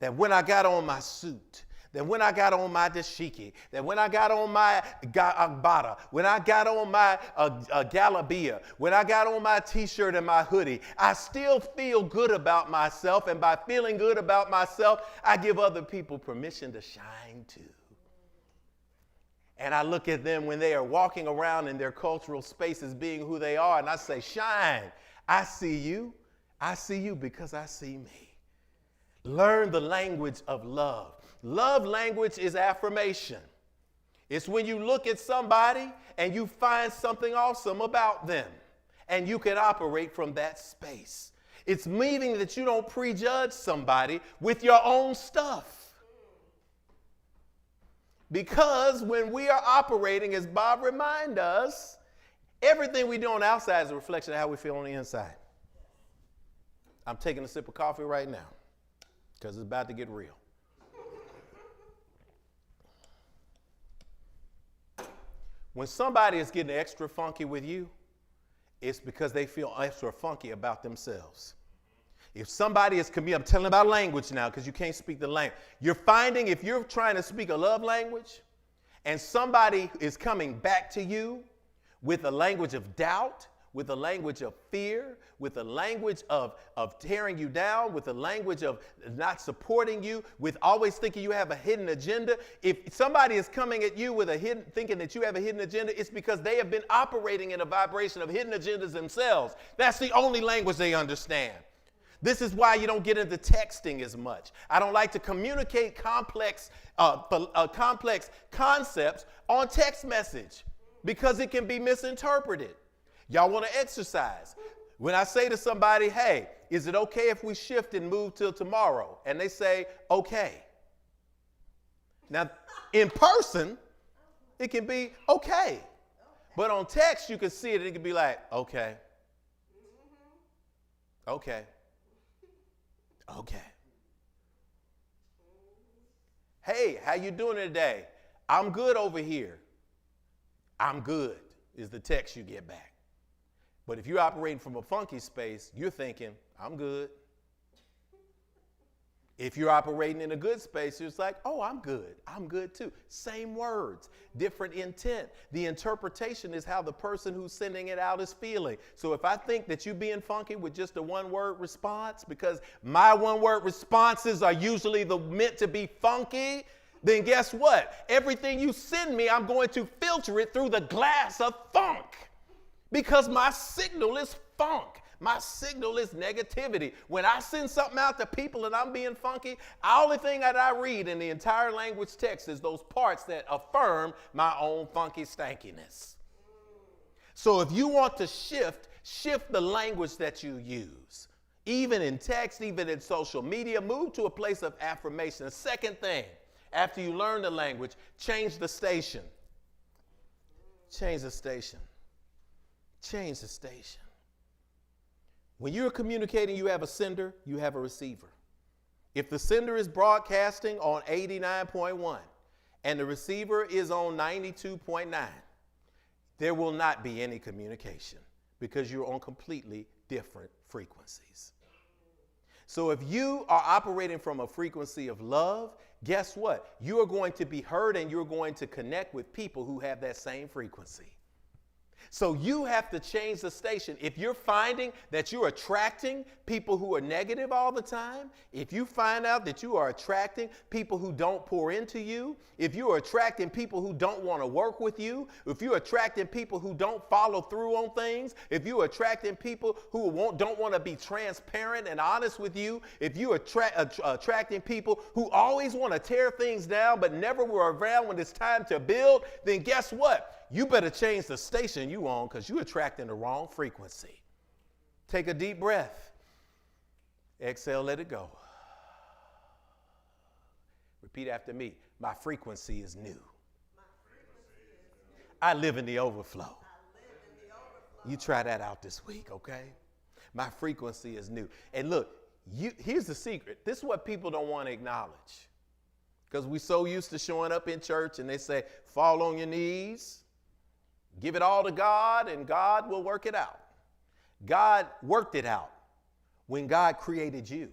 S1: that when I got on my suit, that when I got on my dashiki, that when I got on my agbada, when I got on my galabia, when I got on my t-shirt and my hoodie, I still feel good about myself. And by feeling good about myself, I give other people permission to shine too. And I look at them when they are walking around in their cultural spaces being who they are, and I say, shine. I see you. I see you because I see me. Learn the language of love. Love language is affirmation. It's when you look at somebody and you find something awesome about them, and you can operate from that space. It's meaning that you don't prejudge somebody with your own stuff. Because when we are operating, as Bob reminded us, everything we do on the outside is a reflection of how we feel on the inside. I'm taking a sip of coffee right now because it's about to get real. When somebody is getting extra funky with you, it's because they feel extra funky about themselves. If somebody is, I'm telling about language now because you can't speak the language. You're finding if you're trying to speak a love language and somebody is coming back to you with a language of doubt, with a language of fear, with a language of tearing you down, with a language of not supporting you, with always thinking you have a hidden agenda. If somebody is coming at you with thinking that you have a hidden agenda, it's because they have been operating in a vibration of hidden agendas themselves. That's the only language they understand. This is why you don't get into texting as much. I don't like to communicate complex concepts on text message because it can be misinterpreted. Y'all want to exercise. When I say to somebody, hey, is it okay if we shift and move till tomorrow? And they say, okay. Now, in person, it can be okay. But on text, you can see it. It can be like, okay. Okay. Okay. Hey, how you doing today? I'm good over here. I'm good is the text you get back. But if you're operating from a funky space, you're thinking, I'm good. If you're operating in a good space, it's like, oh, I'm good. I'm good too. Same words, different intent. The interpretation is how the person who's sending it out is feeling. So if I think that you being funky with just a one-word response, because my one-word responses are usually meant to be funky, then guess what? Everything you send me, I'm going to filter it through the glass of funk. Because my signal is funk. My signal is negativity. When I send something out to people and I'm being funky, the only thing that I read in the entire language text is those parts that affirm my own funky stankiness. So if you want to shift the language that you use. Even in text, even in social media, move to a place of affirmation. The second thing, after you learn the language, change the station. Change the station. Change the station. When you're communicating, you have a sender, you have a receiver. If the sender is broadcasting on 89.1 and the receiver is on 92.9, there will not be any communication because you're on completely different frequencies. So if you are operating from a frequency of love, guess what? You are going to be heard and you're going to connect with people who have that same frequency. So you have to change the station. If you're finding that you're attracting people who are negative all the time, if you find out that you are attracting people who don't pour into you, if you're attracting people who don't want to work with you, if you're attracting people who don't follow through on things, if you're attracting people who don't want to be transparent and honest with you, if you're attracting people who always want to tear things down but never were around when it's time to build, then guess what? You better change the station you on because you're attracting the wrong frequency. Take a deep breath. Exhale, let it go. Repeat after me. My frequency is new. I live in the overflow. You try that out this week, okay? My frequency is new. And look, here's the secret. This is what people don't want to acknowledge. Because we're so used to showing up in church and they say, fall on your knees. Give it all to God and God will work it out. God worked it out when God created you.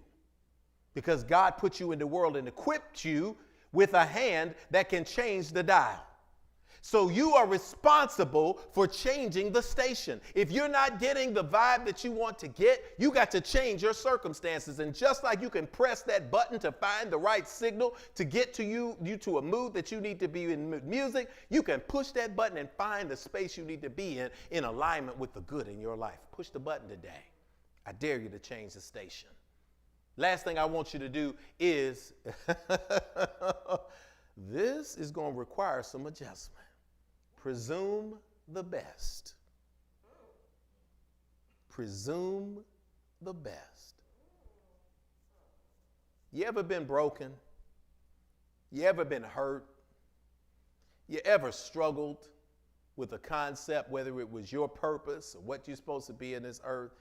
S1: because God put you in the world and equipped you with a hand that can change the dial. So you are responsible for changing the station. If you're not getting the vibe that you want to get, you got to change your circumstances. And just like you can press that button to find the right signal to get to you to a mood that you need to be in music, you can push that button and find the space you need to be in alignment with the good in your life. Push the button today. I dare you to change the station. Last thing I want you to do is, this is going to require some adjustment. Presume the best. Presume the best. You ever been broken? You ever been hurt? You ever struggled with a concept, whether it was your purpose or what you're supposed to be in this earth?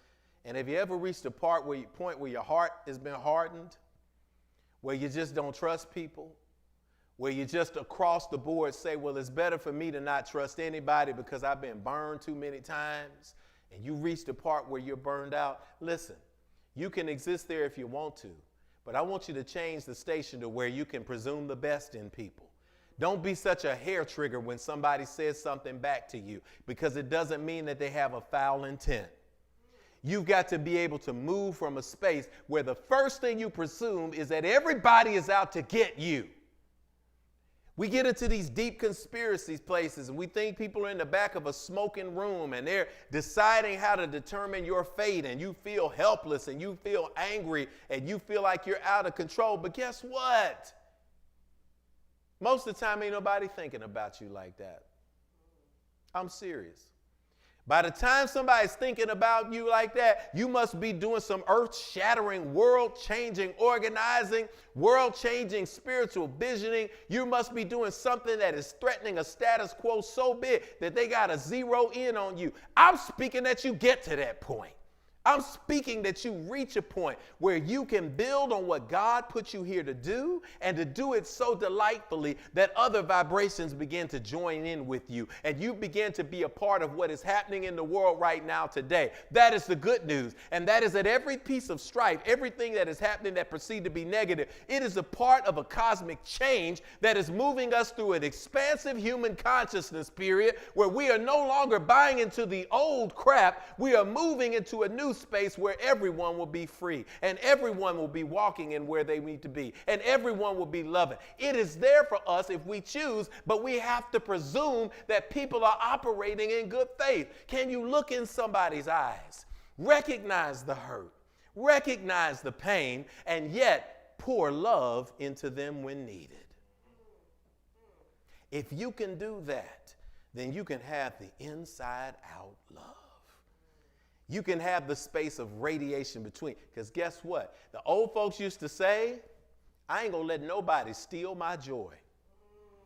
S1: And have you ever reached a point where your heart has been hardened, where you just don't trust people, where you just across the board say, well, it's better for me to not trust anybody because I've been burned too many times, and you reach the part where you're burned out? Listen, you can exist there if you want to, but I want you to change the station to where you can presume the best in people. Don't be such a hair trigger when somebody says something back to you, because it doesn't mean that they have a foul intent. You've got to be able to move from a space where the first thing you presume is that everybody is out to get you. We get into these deep conspiracies places and we think people are in the back of a smoking room and they're deciding how to determine your fate, and you feel helpless and you feel angry and you feel like you're out of control. But guess what? Most of the time ain't nobody thinking about you like that. I'm serious. By the time somebody's thinking about you like that, you must be doing some earth-shattering, world-changing organizing, world-changing spiritual visioning. You must be doing something that is threatening a status quo so big that they got to zero in on you. I'm speaking that you get to that point. I'm speaking that you reach a point where you can build on what God put you here to do, and to do it so delightfully that other vibrations begin to join in with you, and you begin to be a part of what is happening in the world right now today. That is the good news, and that is that every piece of strife, everything that is happening that perceived to be negative, it is a part of a cosmic change that is moving us through an expansive human consciousness period where we are no longer buying into the old crap. We are moving into a new space where everyone will be free, and everyone will be walking in where they need to be, and everyone will be loving. It is there for us if we choose, but we have to presume that people are operating in good faith. Can you look in somebody's eyes, recognize the hurt, recognize the pain, and yet pour love into them when needed? If you can do that, then you can have the inside out love. You can have the space of radiation between. Because guess what? The old folks used to say, I ain't going to let nobody steal my joy.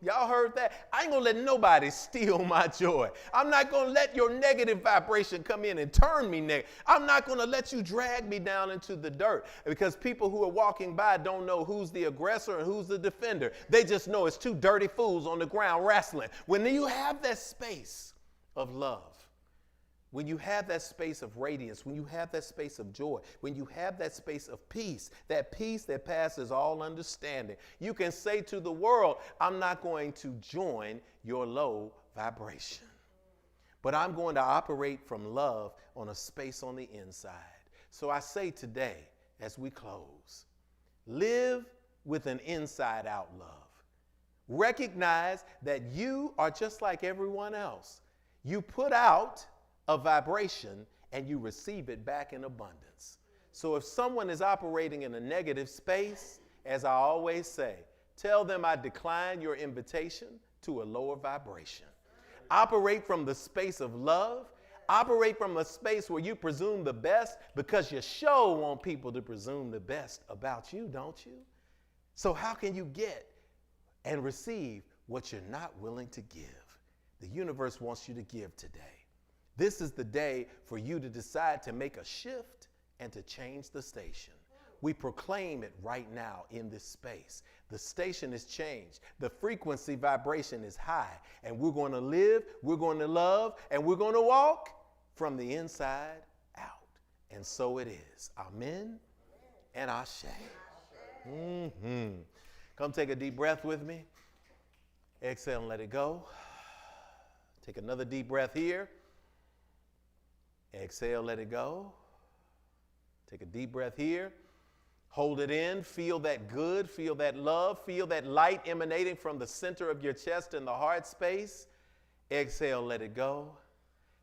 S1: Y'all heard that? I ain't going to let nobody steal my joy. I'm not going to let your negative vibration come in and turn me negative. I'm not going to let you drag me down into the dirt, because people who are walking by don't know who's the aggressor and who's the defender. They just know it's two dirty fools on the ground wrestling. When you have that space of love, when you have that space of radiance, when you have that space of joy, when you have that space of peace that passes all understanding, you can say to the world, I'm not going to join your low vibration, but I'm going to operate from love on a space on the inside. So I say today, as we close, live with an inside out love. Recognize that you are just like everyone else. You put out a vibration and you receive it back in abundance. So if someone is operating in a negative space, as I always say, tell them I decline your invitation to a lower vibration. Operate from the space of love. Operate from a space where you presume the best, because you sure want people to presume the best about you, don't you? So how can you get and receive what you're not willing to give? The universe wants you to give today. This is the day for you to decide to make a shift and to change the station. We proclaim it right now in this space. The station is changed. The frequency vibration is high. And we're going to live, we're going to love, and we're going to walk from the inside out. And so it is. Amen and Ashe. Come take a deep breath with me. Exhale and let it go. Take another deep breath here. Exhale, let it go. Take a deep breath here. Hold it in. Feel that good. Feel that love. Feel that light emanating from the center of your chest and the heart space. Exhale, let it go.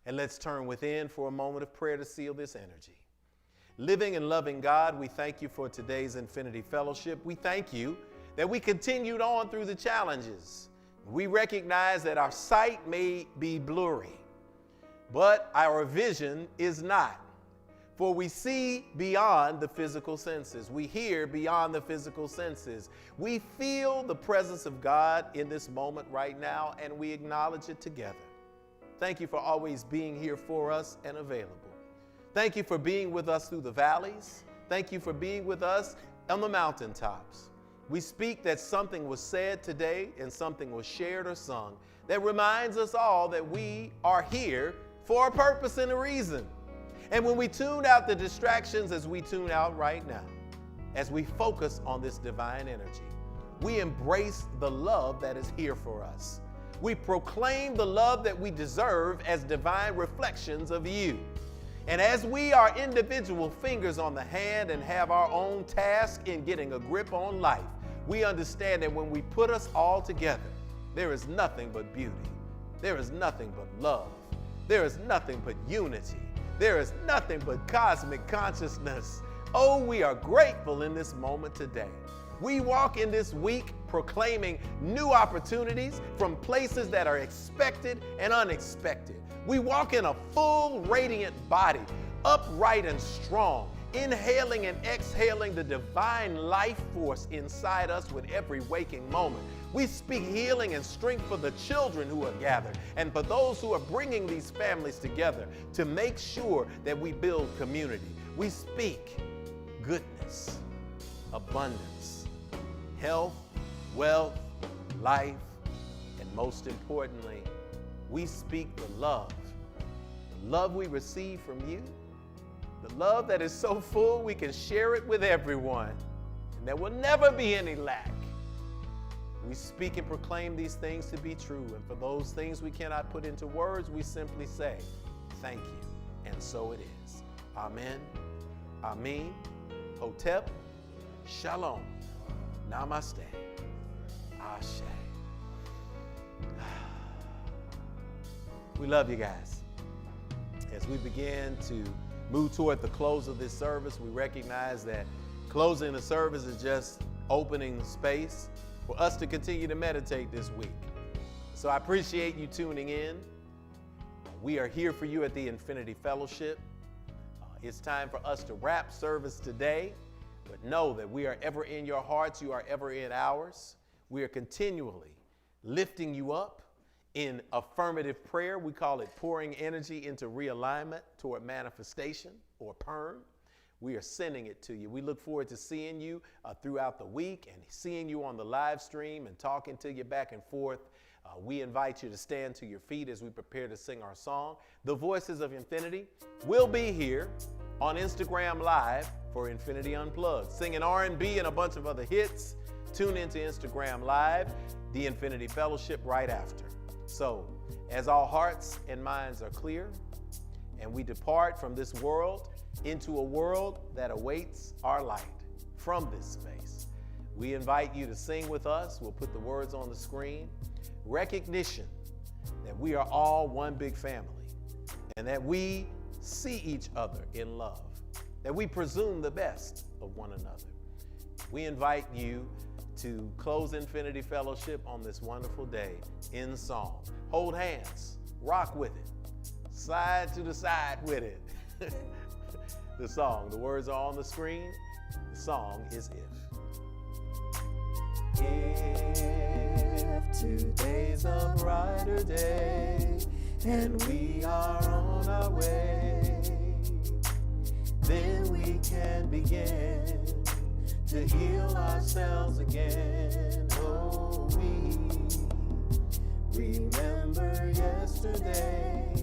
S1: And let's turn within for a moment of prayer to seal this energy. Living and loving God, we thank you for today's Infinity Fellowship. We thank you that we continued on through the challenges. We recognize that our sight may be blurry, but our vision is not. For we see beyond the physical senses. We hear beyond the physical senses. We feel the presence of God in this moment right now, and we acknowledge it together. Thank you for always being here for us and available. Thank you for being with us through the valleys. Thank you for being with us on the mountaintops. We speak that something was said today and something was shared or sung that reminds us all that we are here for a purpose and a reason. And when we tune out the distractions as we tune out right now, as we focus on this divine energy, we embrace the love that is here for us. We proclaim the love that we deserve as divine reflections of you. And as we are individual fingers on the hand and have our own task in getting a grip on life, we understand that when we put us all together, there is nothing but beauty. There is nothing but love. There is nothing but unity. There is nothing but cosmic consciousness. Oh, we are grateful in this moment today. We walk in this week proclaiming new opportunities from places that are expected and unexpected. We walk in a full, radiant body, upright and strong, inhaling and exhaling the divine life force inside us with every waking moment. We speak healing and strength for the children who are gathered and for those who are bringing these families together to make sure that we build community. We speak goodness, abundance, health, wealth, life, and most importantly, we speak the love we receive from you, the love that is so full we can share it with everyone, and there will never be any lack. We speak and proclaim these things to be true, and for those things we cannot put into words, we simply say, thank you, and so it is. Amen, Amen, Hotep, Shalom, Namaste, Ashe. We love you guys. As we begin to move toward the close of this service, we recognize that closing the service is just opening space for us to continue to meditate this week. So I appreciate you tuning in. We are here for you at the Infinity Fellowship. It's time for us to wrap service today, but know that we are ever in your hearts, you are ever in ours. We are continually lifting you up in affirmative prayer. We call it pouring energy into realignment toward manifestation, or PERM. We are sending it to you. We look forward to seeing you throughout the week and seeing you on the live stream and talking to you back and forth. We invite you to stand to your feet as we prepare to sing our song. The Voices of Infinity will be here on Instagram Live for Infinity Unplugged, singing R&B and a bunch of other hits. Tune into Instagram Live, the Infinity Fellowship right after. So, as our hearts and minds are clear, and we depart from this world into a world that awaits our light from this space, we invite you to sing with us. We'll put the words on the screen. Recognition that we are all one big family, and that we see each other in love, that we presume the best of one another. We invite you to close Infinity Fellowship on this wonderful day in song. Hold hands, rock with it, side to the side with it. The song, the words are on the screen. The song is If today's a brighter day and we are on our way, then we can begin to heal ourselves again. Oh, we remember yesterday,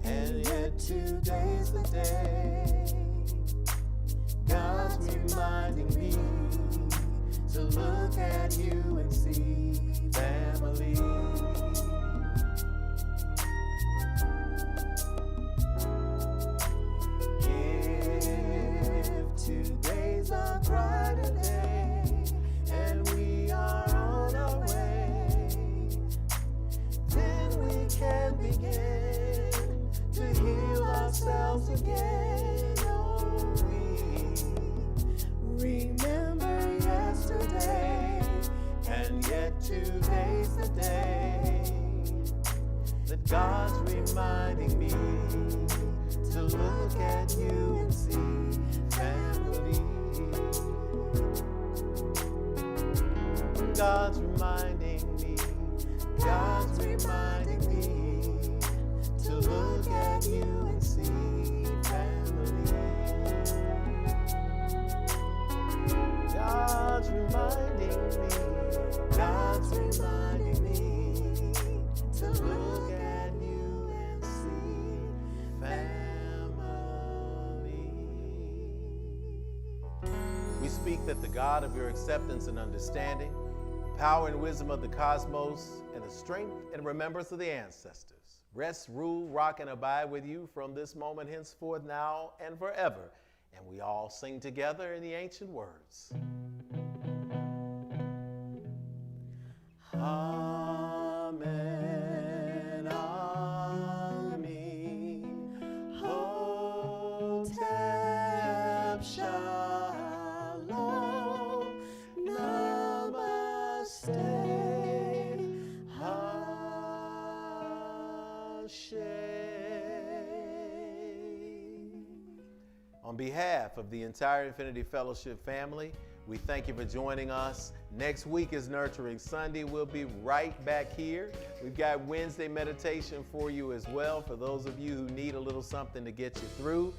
S1: and yet today's the day. God's reminding me
S2: ourselves again. Oh, we remember yesterday,
S1: And yet today's the day that God's reminding me to look at you and see family. God's reminding me, God's reminding me to look at you and see family. God's reminding me, God's reminding me to look at you and see family. We speak that the God of your acceptance and understanding, power and wisdom of the cosmos, and the strength and remembrance of the ancestors rest, rule, rock, and abide with you from this moment henceforth, now, and forever. And we all sing together in the ancient words. Amen, Amen, Hotep Shalom, Namaste, Hashem. On behalf of the entire Infinity Fellowship family, we thank you for joining us. Next week is Nurturing Sunday. We'll be right back here. We've got Wednesday meditation for you as well, for those of you who need a little something to get you through.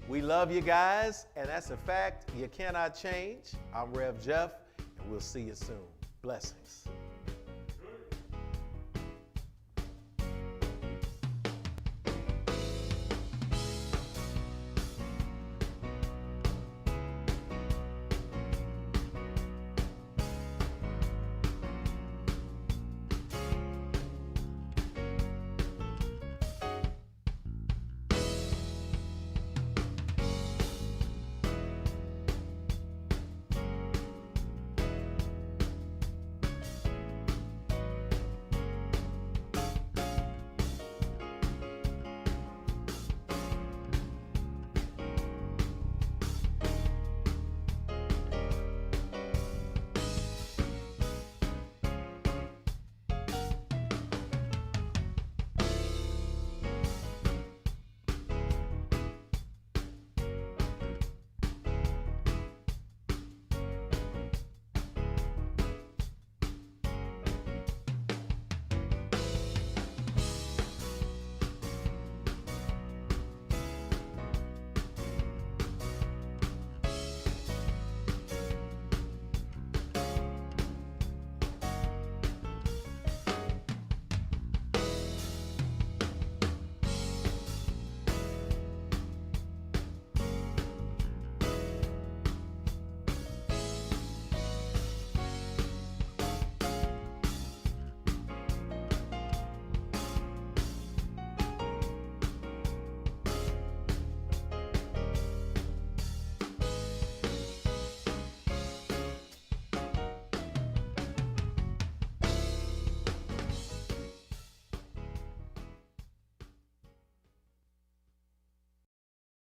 S1: We love you guys, and that's a fact you cannot change. I'm Rev Jeff, and we'll see you soon. Blessings.